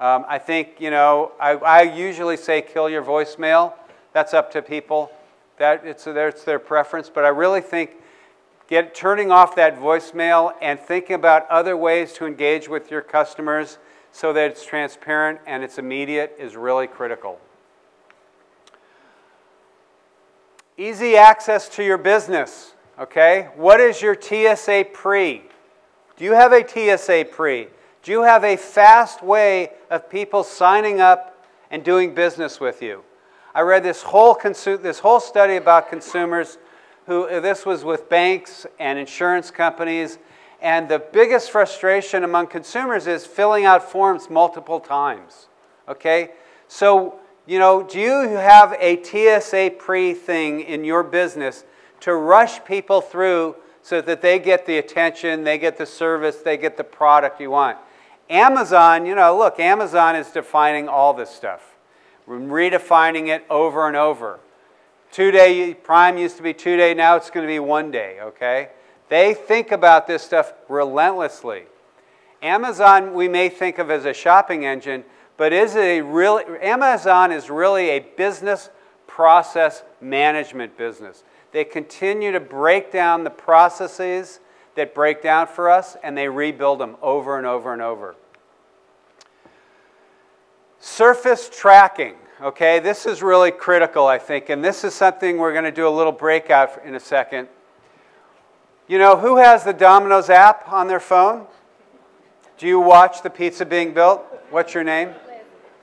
I think, you know, I usually say kill your voicemail. That's up to people. It's their preference, but I really think turning off that voicemail and thinking about other ways to engage with your customers so that it's transparent and it's immediate is really critical. Easy access to your business, okay? What is your TSA pre? Do you have a TSA pre? Do you have a fast way of people signing up and doing business with you? I read this whole study about consumers this was with banks and insurance companies, and the biggest frustration among consumers is filling out forms multiple times, okay? So, you know, do you have a TSA pre thing in your business to rush people through so that they get the attention, they get the service, they get the product you want? Amazon, you know, look, Amazon is defining all this stuff. We're redefining it over and over. 2-day, Prime used to be 2-day, now it's going to be 1 day, okay? They think about this stuff relentlessly. Amazon we may think of as a shopping engine, but Amazon is really a business process management business. They continue to break down the processes that break down for us, and they rebuild them over and over and over. Surface tracking. Okay, this is really critical, I think, and this is something we're going to do a little breakout in a second. You know, who has the Domino's app on their phone? Do you watch the pizza being built? What's your name?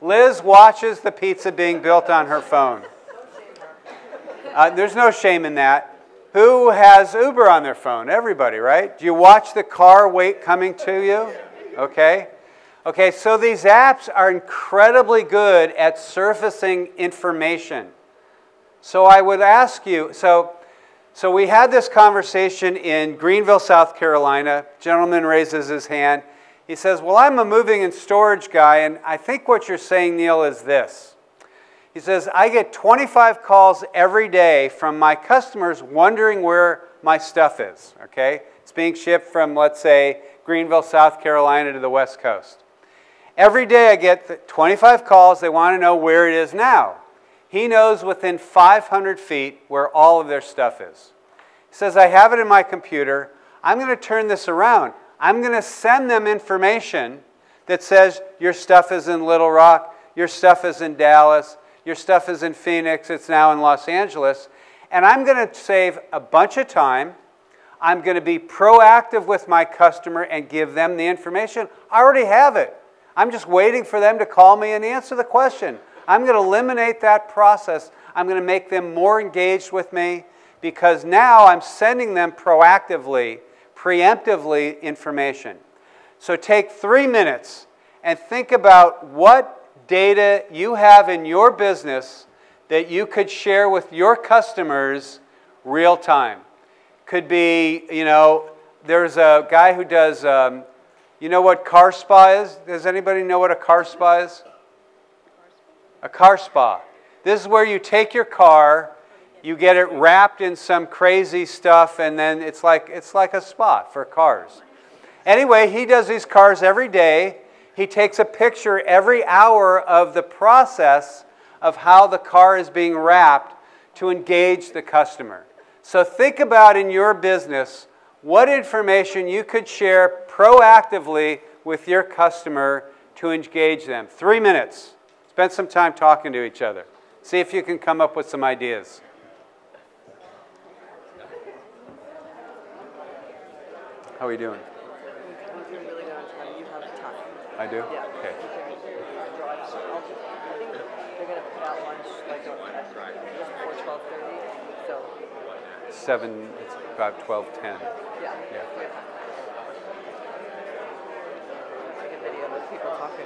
Liz watches the pizza being built on her phone. There's no shame in that. Who has Uber on their phone? Everybody, right? Do you watch the car coming to you? Okay. Okay, so these apps are incredibly good at surfacing information. So I would ask you, so we had this conversation in Greenville, South Carolina. A gentleman raises his hand. He says, well, I'm a moving and storage guy, and I think what you're saying, Neil, is this. He says, I get 25 calls every day from my customers wondering where my stuff is, okay? It's being shipped from, let's say, Greenville, South Carolina to the West Coast. Every day I get 25 calls. They want to know where it is now. He knows within 500 feet where all of their stuff is. He says, I have it in my computer. I'm going to turn this around. I'm going to send them information that says your stuff is in Little Rock, your stuff is in Dallas, your stuff is in Phoenix, it's now in Los Angeles. And I'm going to save a bunch of time. I'm going to be proactive with my customer and give them the information. I already have it. I'm just waiting for them to call me and answer the question. I'm going to eliminate that process. I'm going to make them more engaged with me because now I'm sending them proactively, preemptively information. So take 3 minutes and think about what data you have in your business that you could share with your customers real time. Could be, you know, there's a guy who does, you know what car spa is? Does anybody know what a car spa is? A car spa. This is where you take your car, you get it wrapped in some crazy stuff, and then it's like a spa for cars. Anyway, he does these cars every day. He takes a picture every hour of the process of how the car is being wrapped to engage the customer. So think about in your business what information you could share proactively with your customer to engage them. 3 minutes. Spend some time talking to each other. See if you can come up with some ideas. How are you doing? I'm doing really good. You have time. I do? Yeah. Okay. I think they're going to put out lunch like just before 12:30. So 7, it's about 12:10. yeah. Take a video of people talking.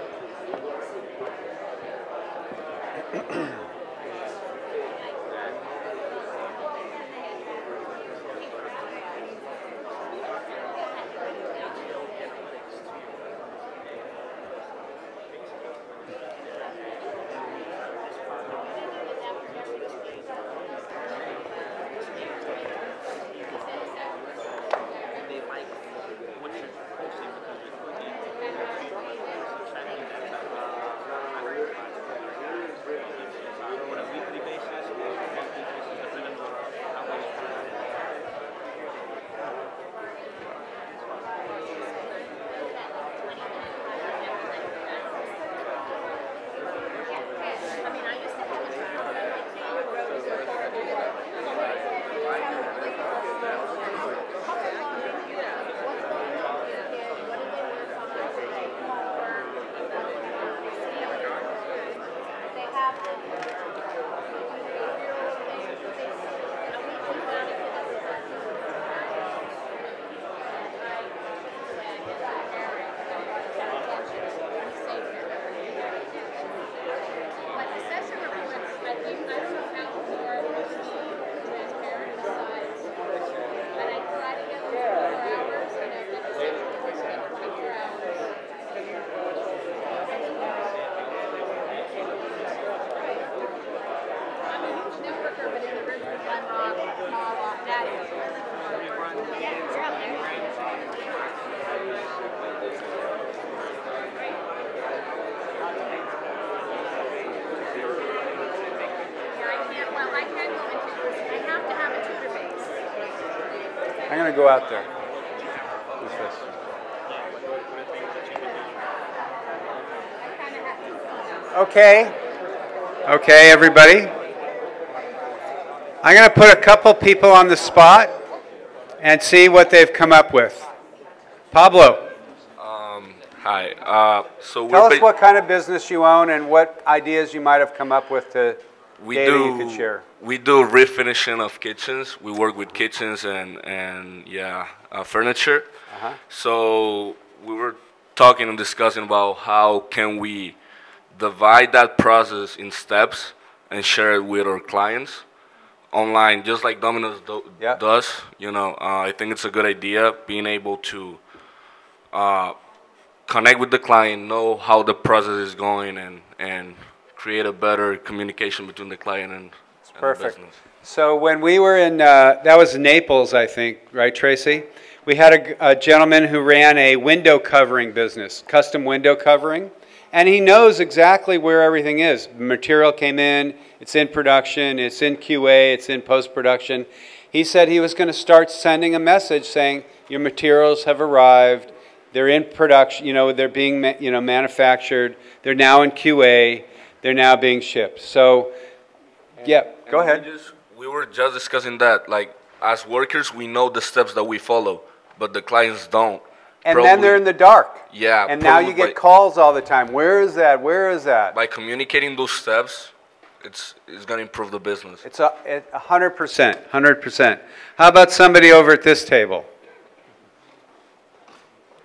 I'm going to go out there. What's this? Okay. Okay, everybody. I'm going to put a couple people on the spot and see what they've come up with. Pablo. Hi. So tell us what kind of business you own and what ideas you might have come up with to data you could share. We do refinishing of kitchens. We work with kitchens and furniture. So we were talking and discussing about how can we divide that process in steps and share it with our clients online, just like Domino's does. You know, I think it's a good idea being able to connect with the client, know how the process is going, and create a better communication between the client and the business. So when we were in, that was Naples, I think, right, Tracy? We had a gentleman who ran a window covering business, custom window covering, and he knows exactly where everything is. Material came in, it's in production, it's in QA, it's in post-production. He said he was going to start sending a message saying, your materials have arrived, they're in production, you know, they're being manufactured, they're now in QA, they're now being shipped. So, yeah, go ahead. We were just discussing that, like, as workers, we know the steps that we follow, but the clients don't. And then they're in the dark. Yeah. And now you get calls all the time. Where is that? Where is that? By communicating those steps, it's going to improve the business. It's 100%, 100%. How about somebody over at this table?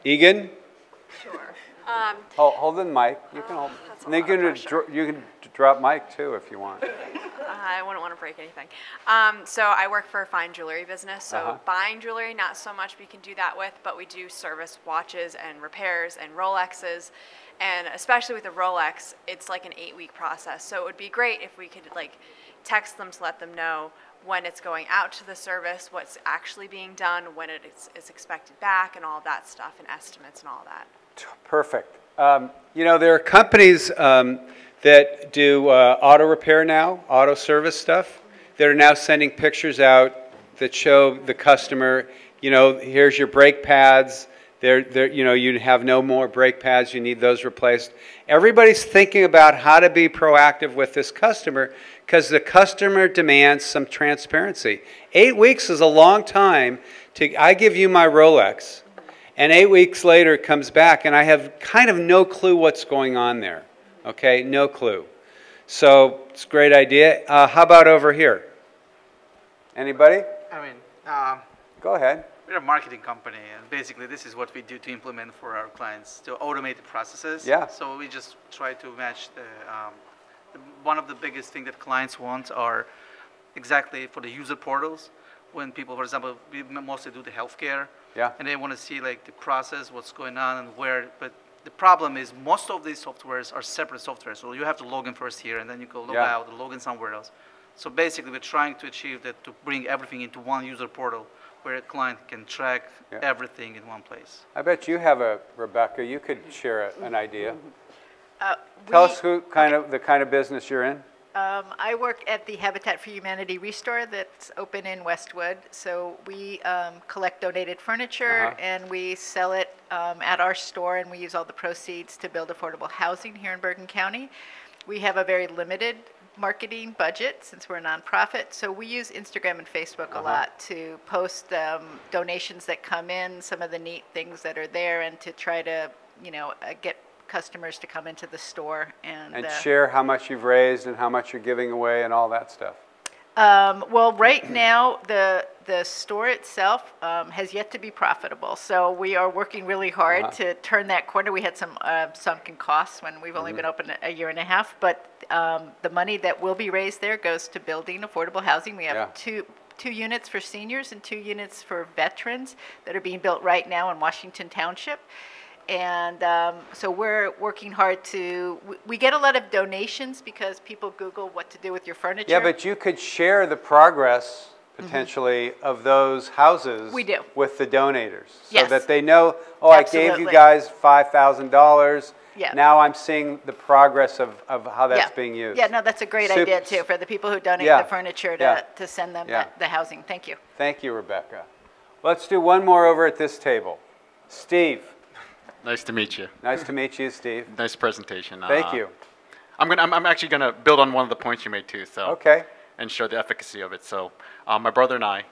Egan? Sure. Hold the mic. You can hold. And you can drop mic too if you want. I wouldn't want to break anything. So I work for a fine jewelry business. So buying jewelry, not so much we can do that with, but we do service watches and repairs and Rolexes. And especially with a Rolex, it's like an 8-week process. So it would be great if we could like text them to let them know when it's going out to the service, what's actually being done, when it is expected back, and all of that stuff, and estimates and all that. Perfect. You know, there are companies that do auto repair now, auto service stuff, that are now sending pictures out that show the customer, you know, here's your brake pads. You know, you have no more brake pads. You need those replaced. Everybody's thinking about how to be proactive with this customer because the customer demands some transparency. 8 weeks is a long time. I give you my Rolex, and 8 weeks later it comes back, and I have kind of no clue what's going on there. Okay, no clue. So it's a great idea. How about over here? Anybody? I mean, go ahead. We're a marketing company, and basically this is what we do to implement for our clients, to automate the processes. Yeah. So we just try to match one of the biggest things that clients want are exactly for the user portals. When people, for example, we mostly do the healthcare. Yeah. And they want to see like the process, what's going on, and where. But the problem is most of these softwares are separate software. So you have to log in first here, and then you go log out, and log in somewhere else. So basically, we're trying to achieve that, to bring everything into one user portal, where a client can track everything in one place. I bet you have Rebecca, you could share an idea. Tell us the kind of business you're in. I work at the Habitat for Humanity Restore that's open in Westwood. So we collect donated furniture and we sell it at our store, and we use all the proceeds to build affordable housing here in Bergen County. We have a very limited marketing budget since we're a nonprofit, so we use Instagram and Facebook a lot to post donations that come in, some of the neat things that are there, and to try to, you know, get customers to come into the store and share how much you've raised and how much you're giving away and all that stuff. Well, right now the store itself has yet to be profitable, so we are working really hard to turn that corner. We had some sunken costs when we've only been open a year and a half, but the money that will be raised there goes to building affordable housing. We have two units for seniors and 2 units for veterans that are being built right now in Washington Township. And so we're working hard to, we get a lot of donations because people Google what to do with your furniture. Yeah, but you could share the progress, potentially, of those houses with the donators. So that they know, oh, I gave you guys $5,000. Yeah. Now I'm seeing the progress of how that's being used. Yeah, no, that's a great idea, too, for the people who donate the furniture to send them the housing. Thank you. Thank you, Rebecca. Let's do one more over at this table. Steve. Nice to meet you. Nice to meet you, Steve. Nice presentation. Thank you. I'm actually gonna build on one of the points you made too. So okay. And show the efficacy of it. So my brother and I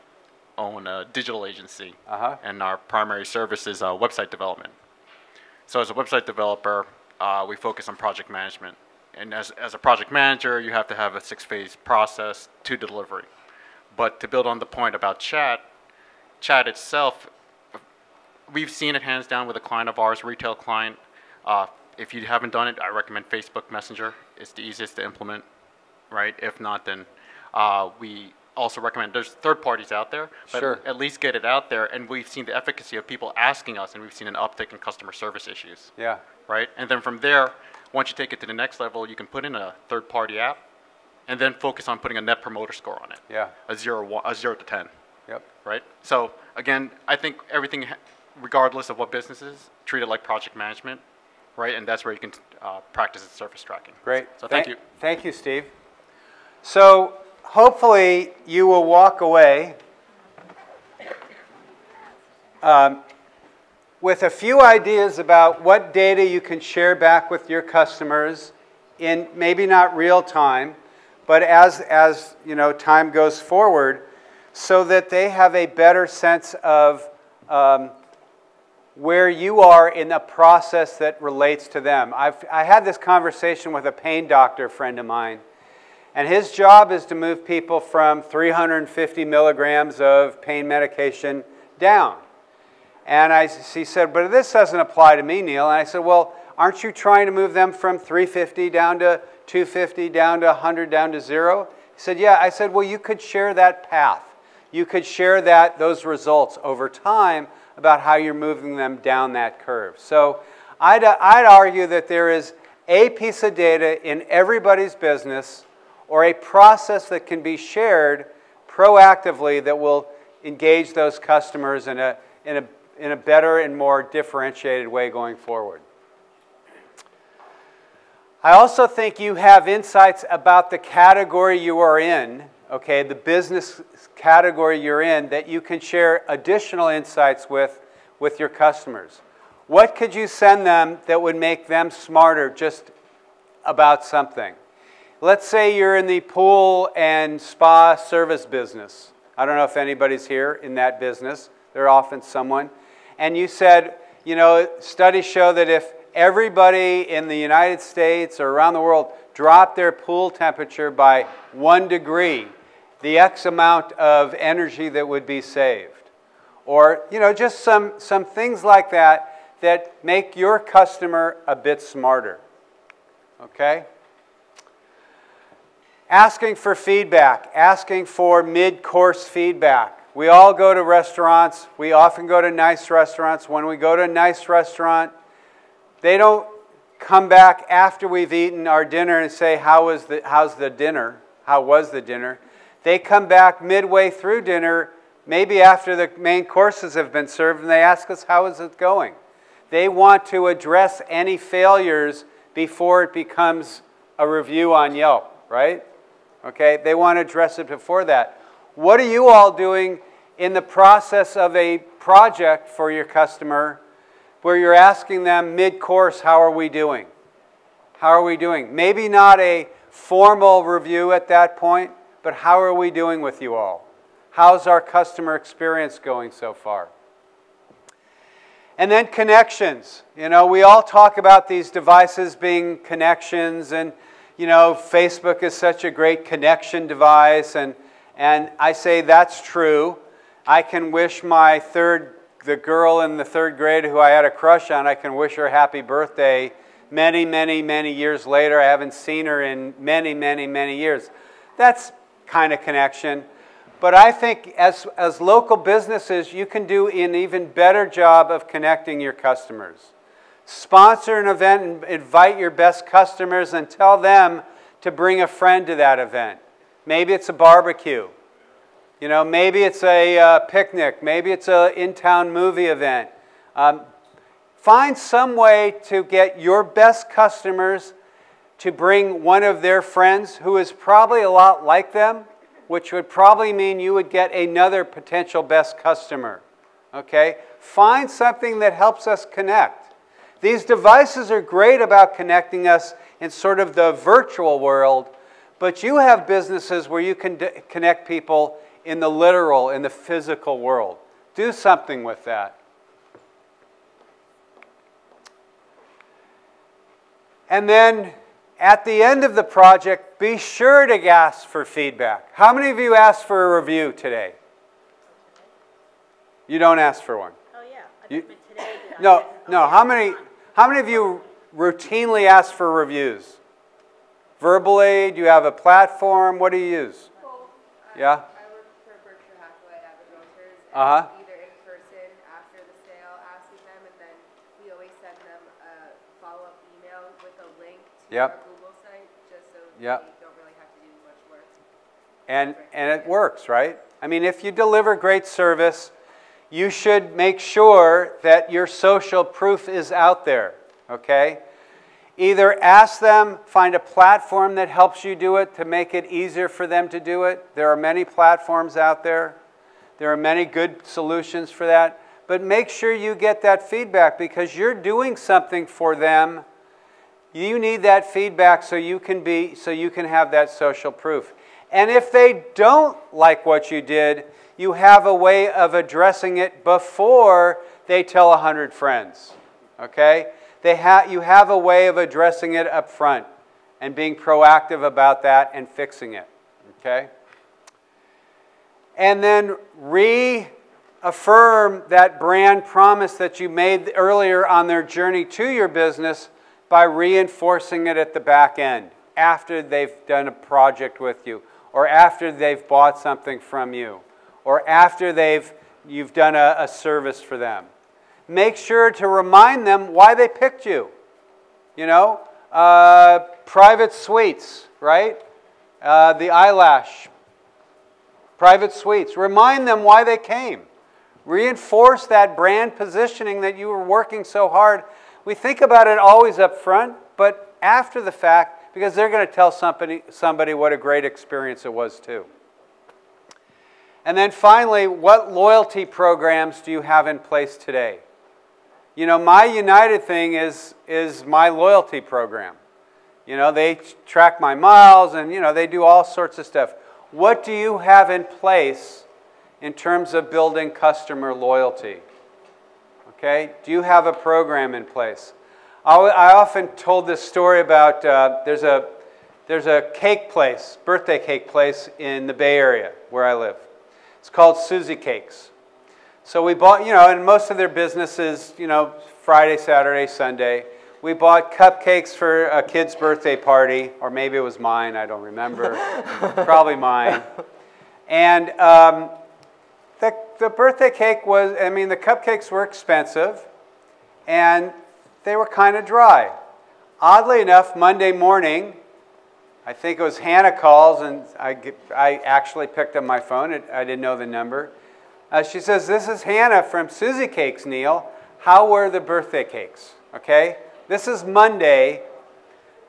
own a digital agency, and our primary service is website development. So as a website developer, we focus on project management. And as a project manager, you have to have a 6-phase process to delivery. But to build on the point about chat itself, we've seen it hands down with a client of ours, retail client. If you haven't done it, I recommend Facebook Messenger. It's the easiest to implement, right? If not, then we also recommend, there's third parties out there, but at least get it out there. And we've seen the efficacy of people asking us, and we've seen an uptick in customer service issues. Yeah. Right? And then from there, once you take it to the next level, you can put in a third-party app, and then focus on putting a net promoter score on it. Yeah. A 0 to 10. Yep. Right? So again, I think everything, regardless of what business is, treat it like project management, right? And that's where you can practice the service tracking. Great. So thank you. Thank you, Steve. So hopefully you will walk away with a few ideas about what data you can share back with your customers in maybe not real time, but as you know, time goes forward, so that they have a better sense of where you are in the process that relates to them. I had this conversation with a pain doctor friend of mine, and his job is to move people from 350 milligrams of pain medication down. And he said, but this doesn't apply to me, Neil. And I said, well, aren't you trying to move them from 350 down to 250, down to 100, down to 0? He said, yeah. I said, well, you could share that path. You could share those results over time about how you're moving them down that curve. So I'd argue that there is a piece of data in everybody's business or a process that can be shared proactively that will engage those customers in a better and more differentiated way going forward. I also think you have insights about the category you are in, okay, the business category you're in, that you can share additional insights with your customers. What could you send them that would make them smarter just about something? Let's say you're in the pool and spa service business. I don't know if anybody's here in that business. There's often someone. And you said, you know, studies show that if everybody in the United States or around the world dropped their pool temperature by 1 degree, the X amount of energy that would be saved. Or, you know, just some things like that that make your customer a bit smarter. Okay? Asking for feedback, asking for mid-course feedback. We all go to restaurants. We often go to nice restaurants. When we go to a nice restaurant, they don't come back after we've eaten our dinner and say, how's the dinner? How was the dinner? They come back midway through dinner, maybe after the main courses have been served, and they ask us, how is it going? They want to address any failures before it becomes a review on Yelp, right? Okay, they want to address it before that. What are you all doing in the process of a project for your customer where you're asking them mid-course, how are we doing? How are we doing? Maybe not a formal review at that point, but how are we doing with you all? How's our customer experience going so far? And then connections. You know, we all talk about these devices being connections, and you know, Facebook is such a great connection device, and I say that's true. I can wish the girl in the 3rd grade who I had a crush on, I can wish her happy birthday many, many, many years later. I haven't seen her in many, many, many years. That's kind of connection. But I think as local businesses, you can do an even better job of connecting your customers. Sponsor an event and invite your best customers and tell them to bring a friend to that event. Maybe it's a barbecue. You know, maybe it's a picnic. Maybe it's an in-town movie event. Find some way to get your best customers to bring one of their friends who is probably a lot like them, which would probably mean you would get another potential best customer. Okay? Find something that helps us connect. These devices are great about connecting us in sort of the virtual world, but you have businesses where you can connect people in the literal, in the physical world. Do something with that. And then at the end of the project, be sure to ask for feedback. How many of you asked for a review today? You don't ask for one. Oh yeah. No. How many of you routinely ask for reviews? Verbally? Do you have a platform? What do you use? Yeah. I work for Berkshire Hathaway at the Realtors. Either in person after the sale, asking them, and then we always send them a follow-up email with a link to our Google site, just so they don't really have to do much work. And it works, right? I mean, if you deliver great service, you should make sure that your social proof is out there, okay? Either ask them, find a platform that helps you do it to make it easier for them to do it. There are many platforms out there. There are many good solutions for that. But make sure you get that feedback because you're doing something for them. You need that feedback so you can have that social proof. And if they don't like what you did, you have a way of addressing it before they tell 100 friends, okay? You have a way of addressing it up front and being proactive about that and fixing it, okay? And then reaffirm that brand promise that you made earlier on their journey to your business by reinforcing it at the back end after they've done a project with you or after they've bought something from you, or after you've done a service for them. Make sure to remind them why they picked you. You know, private suites, right? The eyelash, private suites. Remind them why they came. Reinforce that brand positioning that you were working so hard. We think about it always up front, but after the fact, because they're going to tell somebody what a great experience it was too. And then finally, what loyalty programs do you have in place today? You know, my United thing is my loyalty program. You know, they track my miles and, you know, they do all sorts of stuff. What do you have in place in terms of building customer loyalty? Okay, do you have a program in place? I often told this story about there's a cake place, birthday cake place in the Bay Area where I live. It's called Susie Cakes. So we bought, you know, and most of their business is, you know, Friday, Saturday, Sunday. We bought cupcakes for a kid's birthday party, or maybe it was mine, I don't remember. Probably mine. And the birthday cake was, I mean, the cupcakes were expensive, and they were kind of dry. Oddly enough, Monday morning, I think it was Hannah calls, and I actually picked up my phone. I didn't know the number. She says, "This is Hannah from Susie Cakes, Neil. How were the birthday cakes?" Okay? This is Monday,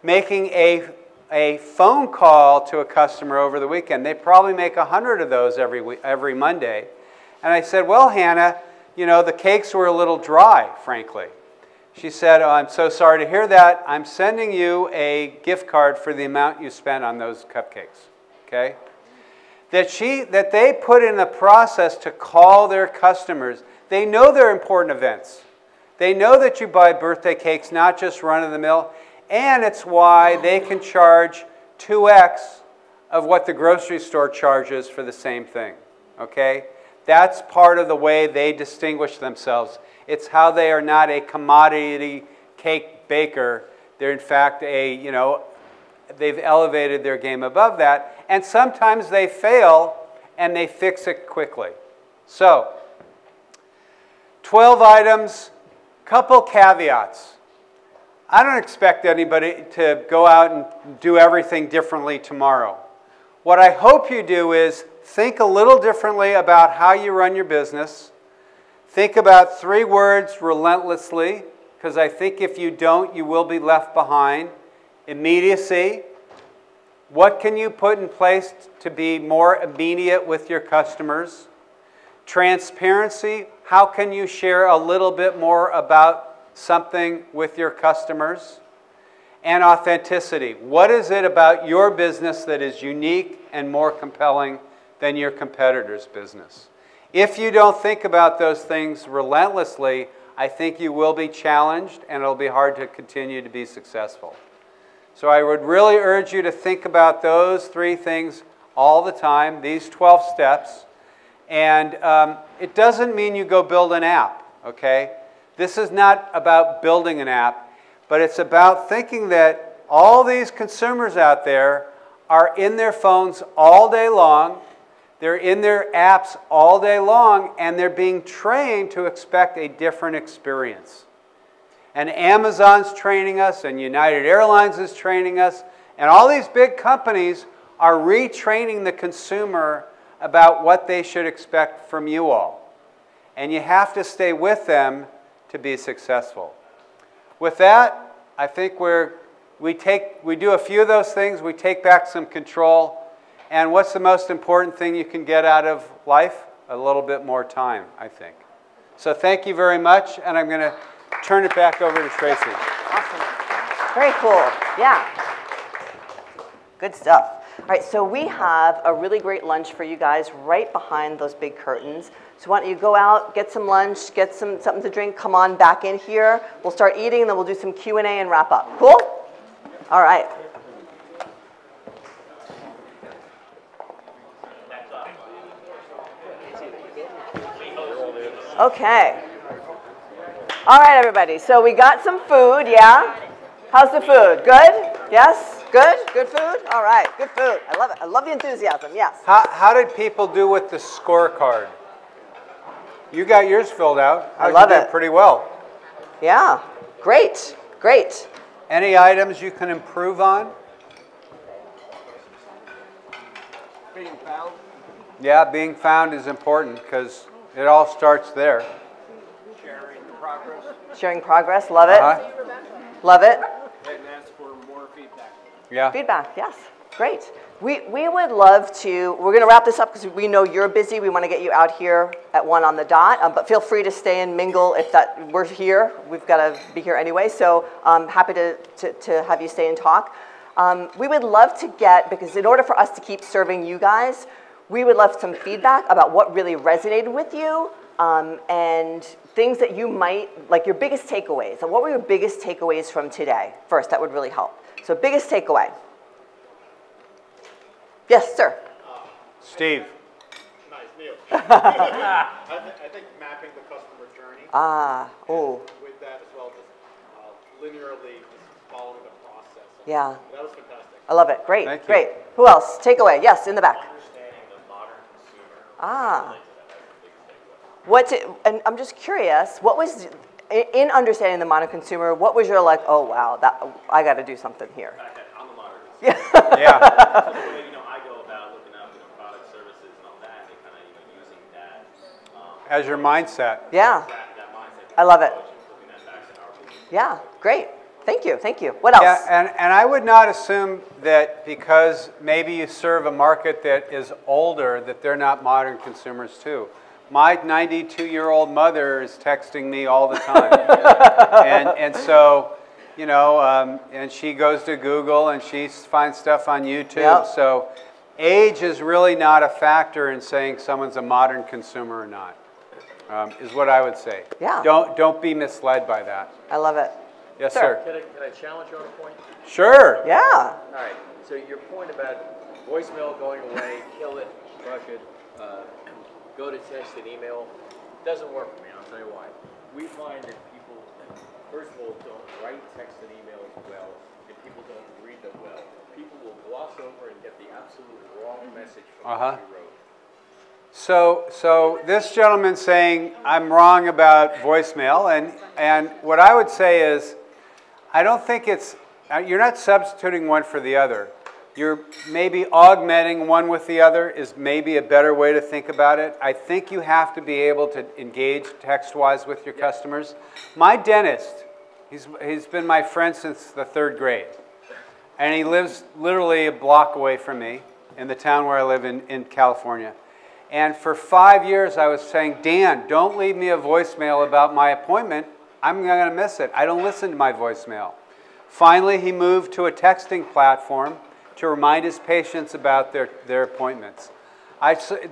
making a phone call to a customer over the weekend. They probably make 100 of those every Monday. And I said, "Well, Hannah, you know, the cakes were a little dry, frankly." She said, "Oh, I'm so sorry to hear that. I'm sending you a gift card for the amount you spent on those cupcakes." Okay? That they put in a process to call their customers. They know they're important events. They know that you buy birthday cakes, not just run-of-the-mill, and it's why they can charge 2x of what the grocery store charges for the same thing. Okay? That's part of the way they distinguish themselves. It's how they are not a commodity cake baker. They're in fact you know, they've elevated their game above that. And sometimes they fail and they fix it quickly. So, 12 items, couple caveats. I don't expect anybody to go out and do everything differently tomorrow. What I hope you do is think a little differently about how you run your business. Think about 3 words relentlessly, because I think if you don't, you will be left behind. Immediacy. What can you put in place to be more immediate with your customers? Transparency, how can you share a little bit more about something with your customers? And authenticity, what is it about your business that is unique and more compelling than your competitor's business? If you don't think about those things relentlessly, I think you will be challenged and it'll be hard to continue to be successful. So I would really urge you to think about those 3 things all the time, these 12 steps. And it doesn't mean you go build an app, okay? This is not about building an app, but it's about thinking that all these consumers out there are in their phones all day long, they're in their apps all day long, and they're being trained to expect a different experience. And Amazon's training us, and United Airlines is training us, and all these big companies are retraining the consumer about what they should expect from you all. And you have to stay with them to be successful. With that, I think we do a few of those things, we take back some control, and what's the most important thing you can get out of life? A little bit more time, I think. So thank you very much, and I'm going to turn it back over to Tracy. Awesome. Very cool. Yeah. Good stuff. All right, so we have a really great lunch for you guys right behind those big curtains. So why don't you go out, get some lunch, get something to drink, come on back in here. We'll start eating, and then we'll do some Q&A and wrap up. Cool? All right. Okay. All right, everybody. So we got some food, yeah? How's the food? Good? Yes? Good? Good food? All right, good food. I love it. I love the enthusiasm, yes. How did people do with the scorecard? You got yours filled out. I love it. Pretty well. Yeah, great, great. Any items you can improve on? Being found. Yeah, being found is important because it all starts there. Sharing progress. Sharing progress, love it. Love it. And ask for more feedback. Yeah. Feedback, yes, great. We would love to, we're going to wrap this up because we know you're busy. We want to get you out here at 1 on the dot, but feel free to stay and mingle if we're here. We've got to be here anyway, so I'm happy to have you stay and talk. We would love to get, because in order for us to keep serving you guys, we would love some feedback about what really resonated with you and things that you might, like your biggest takeaways. And what were your biggest takeaways from today? First, that would really help. So biggest takeaway. Yes, sir. Steve. Nice, Neil. I think mapping the customer journey. With that as well, just linearly just following the process. Yeah. That was fantastic. I love it. Great, Thank you. great. Who else? Takeaway. Yes, in the back. Understanding the modern consumer. And I'm just curious, what was, in understanding the modern consumer, what was your like, oh wow, I got to do something here? I'm a modern consumer. Yeah. So the way, I go about looking up, product, services, and all that, and kind of, using that. As your mindset. Yeah. That mindset. I love it. Looking at back to our business. Yeah, great. Thank you, thank you. What else? Yeah, and I would not assume that because maybe you serve a market that is older, that they're not modern consumers too. My 92-year-old mother is texting me all the time. and so, and she goes to Google and she finds stuff on YouTube. Yep. So age is really not a factor in saying someone's a modern consumer or not, is what I would say. Yeah. Don't be misled by that. I love it. Yes, sir. Can I challenge you on a point? Sure. Yeah. All right. So your point about voicemail going away, kill it, crush it, go to text and email, doesn't work for me. I'll tell you why. We find that people, first of all, don't write text and emails well, and people don't read them well. People will gloss over and get the absolute wrong message from what you wrote. So this gentleman's saying I'm wrong about voicemail, and what I would say is, I don't think you're not substituting one for the other. You're maybe augmenting one with the other is maybe a better way to think about it. I think you have to be able to engage text-wise with your customers. My dentist, he's been my friend since the 3rd grade, and he lives literally a block away from me in the town where I live in California. And for 5 years, I was saying, Dan, don't leave me a voicemail about my appointment. I'm going to miss it. I don't listen to my voicemail. Finally, he moved to a texting platform to remind his patients about their appointments.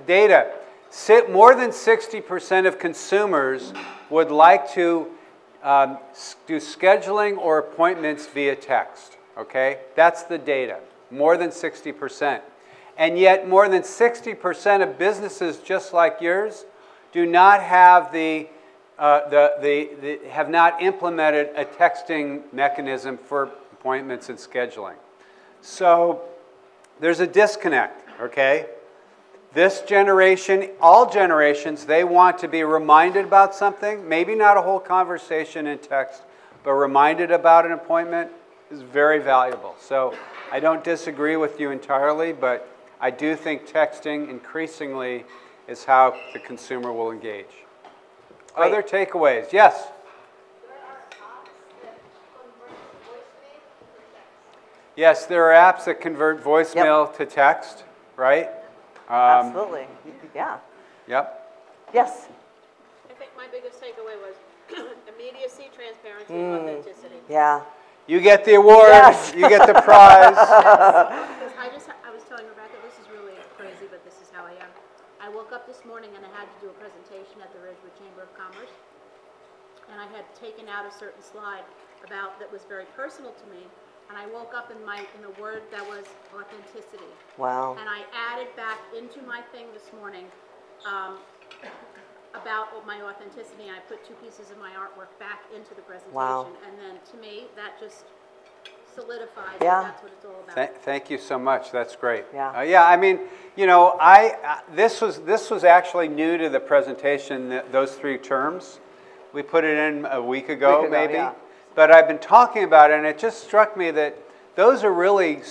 Data, more than 60% of consumers would like to do scheduling or appointments via text, okay? That's the data, more than 60%. And yet more than 60% of businesses just like yours do not have have not implemented a texting mechanism for appointments and scheduling. So there's a disconnect, okay? This generation, all generations, they want to be reminded about something, maybe not a whole conversation in text, but reminded about an appointment is very valuable. So I don't disagree with you entirely, but I do think texting increasingly is how the consumer will engage. Great. Other takeaways? Yes? Yes, there are apps that convert voicemail to text, right? Absolutely. Yeah. Yep. Yes? I think my biggest takeaway was immediacy, transparency, authenticity. Yeah. You get the award. Yes. You get the prize. I was telling Rebecca, this is really crazy, but this is how I am. I woke up this morning and I had to do a presentation at the Ridgewood Chamber of Commerce. And I had taken out a certain slide that was very personal to me. And I woke up in a word that was authenticity. Wow. And I added back into my thing this morning about my authenticity. And I put 2 pieces of my artwork back into the presentation. Wow. And then to me, that just solidifies that that's what it's all about. Thank you so much. That's great. Yeah. Yeah. I mean, you know, this was actually new to the presentation. Those 3 terms, we put it in a week ago, maybe. Yeah. But I've been talking about it, and it just struck me that those are really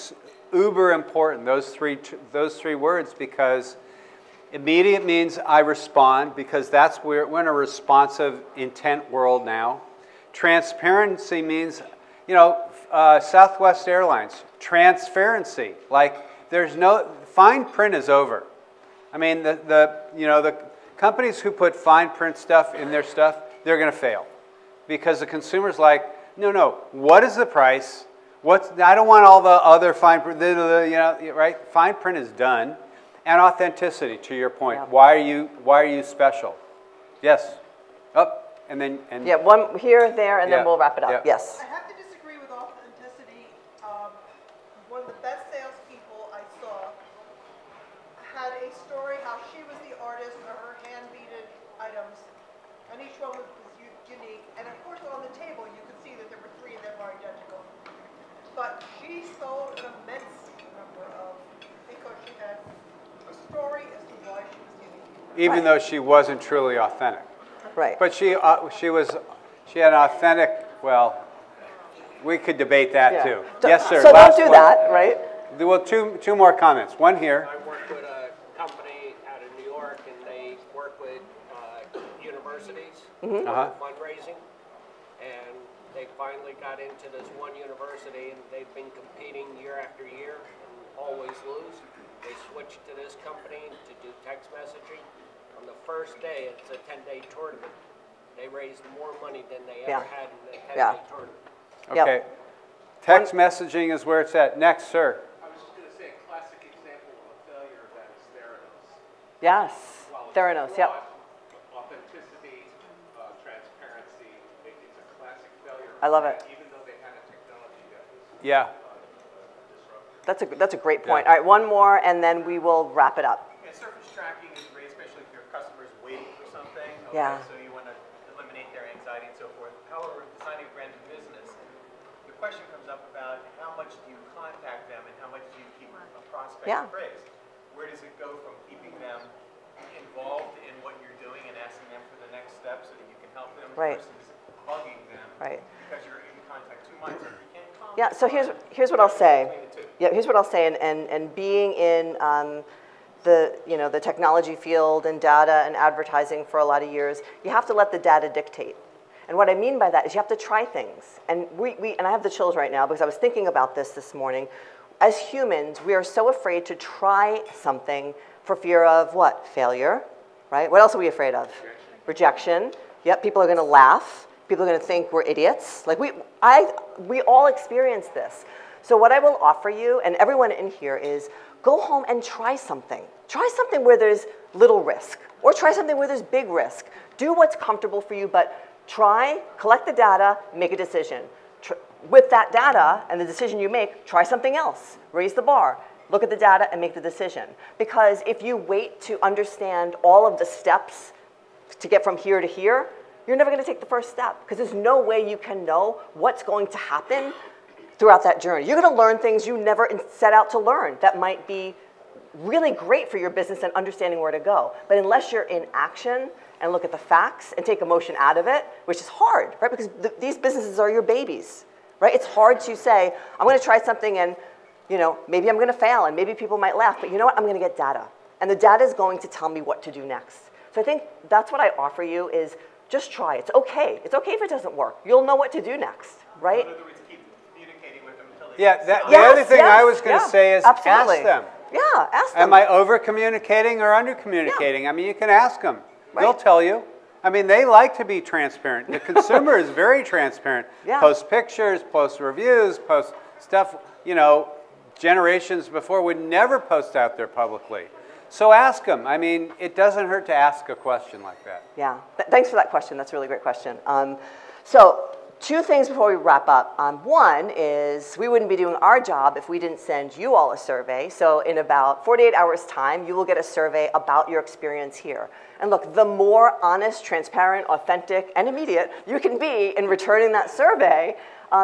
uber important. Those three words, because immediate means I respond, because we're in a responsive intent world now. Transparency means, you know, Southwest Airlines, transparency. Like, there's no, fine print is over. I mean, the companies who put fine print stuff in their stuff, they're going to fail. Because the consumer's like, no, what is the price? I don't want all the other fine print, right? Fine print is done. And authenticity, to your point. Yeah. Why are you special? Yes. And then. Yeah, one here, there, and then we'll wrap it up. Yeah. Yes. I have to disagree with authenticity. One of the best salespeople I saw had a story how she was the artist of her hand-beaded items, and each one was unique. And of course, on the table, you could see that there were 3 that were identical. But she sold an immense number of, because she had a story as to why she was unique. Even though she wasn't truly authentic. Right. But she had an authentic, well, we could debate that too. Yes, sir. So don't do that, right? Well, two more comments. One here. I work with a company out of New York, and they work with universities for fundraising. And they finally got into this one university, and they've been competing year after year and always lose. They switched to this company to do text messaging. On the first day, it's a 10-day tournament. They raised more money than they ever had in a 10-day tournament. Okay. Yep. Text messaging is where it's at. Next, sir. I was just going to say a classic example of a failure of that is Theranos. Yes. Theranos, yep. Authenticity, transparency, it's a classic failure. I love it. Even though they had a technology that was disruptive. That's a great point. All right, one more, and then we will wrap it up. Yeah, surface tracking is great, especially if your customer's waiting for something. Okay, yeah. So you want to eliminate their anxiety and so forth. However, designing a brand new business, the question comes up about how much do you contact them and how much do you keep a prospect appraised? Where does it go from keeping them involved in what you're doing and asking them for the next step so that you can help them versus bugging them because you're in contact too much? So you can't calm Yeah, so here's what I'll say. Yeah, here's what I'll say, and being in the technology field and data and advertising for a lot of years, you have to let the data dictate. And what I mean by that is you have to try things. And and I have the chills right now because I was thinking about this morning. As humans, we are so afraid to try something For fear of what? Failure, right? What else are we afraid of? Rejection. Yep, people are going to laugh. People are going to think we're idiots. Like we all experience this. So what I will offer you, and everyone in here, is go home and try something. Try something where there's little risk, or try something where there's big risk. Do what's comfortable for you, but try, collect the data, make a decision. With that data and the decision you make, try something else. Raise the bar. Look at the data and make the decision. Because if you wait to understand all of the steps to get from here to here, you're never going to take the first step, because there's no way you can know what's going to happen throughout that journey. You're going to learn things you never set out to learn that might be really great for your business and understanding where to go. But unless you're in action and look at the facts and take emotion out of it, which is hard, right? Because these businesses are your babies, right? It's hard to say, I'm going to try something and, you know, maybe I'm going to fail and maybe people might laugh, but you know what? I'm going to get data. And the data is going to tell me what to do next. So I think that's what I offer you is just try. It's okay. It's okay if it doesn't work. You'll know what to do next, right? In other words, keep communicating with them until they The other thing I was going to say is absolutely. ask them. Yeah, ask them. Am I over-communicating or under-communicating? Yeah. I mean, you can ask them. Right. They'll tell you. I mean, they like to be transparent. The consumer is very transparent. Yeah. Post pictures, post reviews, post stuff, you know, generations before would never post out there publicly. So ask them. I mean, it doesn't hurt to ask a question like that. Yeah, thanks for that question. That's a really great question. So two things before we wrap up. One is we wouldn't be doing our job if we didn't send you all a survey. So in about 48 hours' time, you will get a survey about your experience here. And look, the more honest, transparent, authentic, and immediate you can be in returning that survey,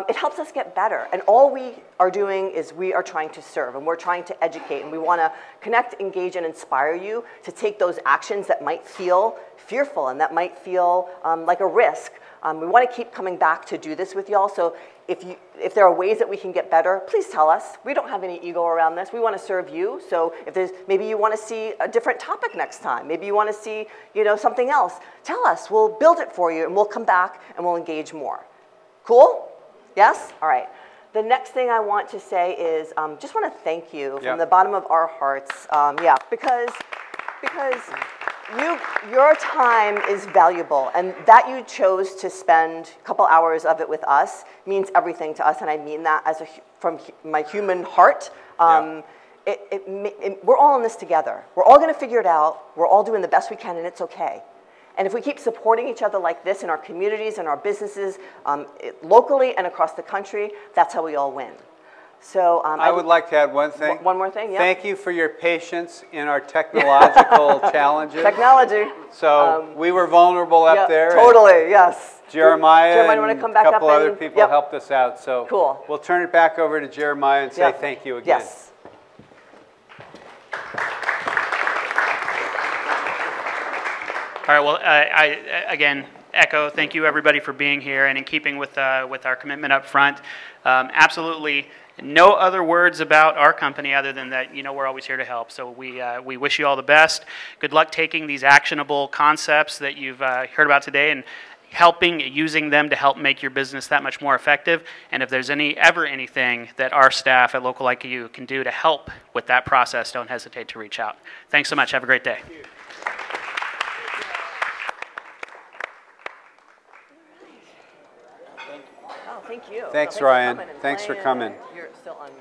it helps us get better. And all we are doing is we are trying to serve, and we're trying to educate, and we want to connect, engage, and inspire you to take those actions that might feel fearful and that might feel like a risk. We want to keep coming back to do this with y'all. So if there are ways that we can get better, please tell us. We don't have any ego around this. We want to serve you. So if there's maybe you want to see a different topic next time, maybe you want to see something else, tell us. We'll build it for you, and we'll come back and we'll engage more. Cool? Yes? All right. The next thing I want to say is just want to thank you from the bottom of our hearts. Because your time is valuable, and that you chose to spend a couple hours of it with us means everything to us, and I mean that from my human heart. We're all in this together. We're all going to figure it out. We're all doing the best we can, and it's okay. And if we keep supporting each other like this in our communities and our businesses, locally and across the country, that's how we all win. So I would like to add one thing. One more thing, yeah. Thank you for your patience in our technological challenges. Technology. So we were vulnerable up there. Totally, yes. Jeremiah and want to come back a couple other people helped us out. So cool. We'll turn it back over to Jeremiah and say thank you again. Yes. All right, well, I again echo thank you everybody for being here, and in keeping with our commitment up front, absolutely no other words about our company other than that, we're always here to help. So we wish you all the best. Good luck taking these actionable concepts that you've heard about today and using them to help make your business that much more effective. And if there's ever anything that our staff at Local Like You can do to help with that process, don't hesitate to reach out. Thanks so much. Have a great day. Thank you. Thanks, Ryan. Thanks for coming. You're still on.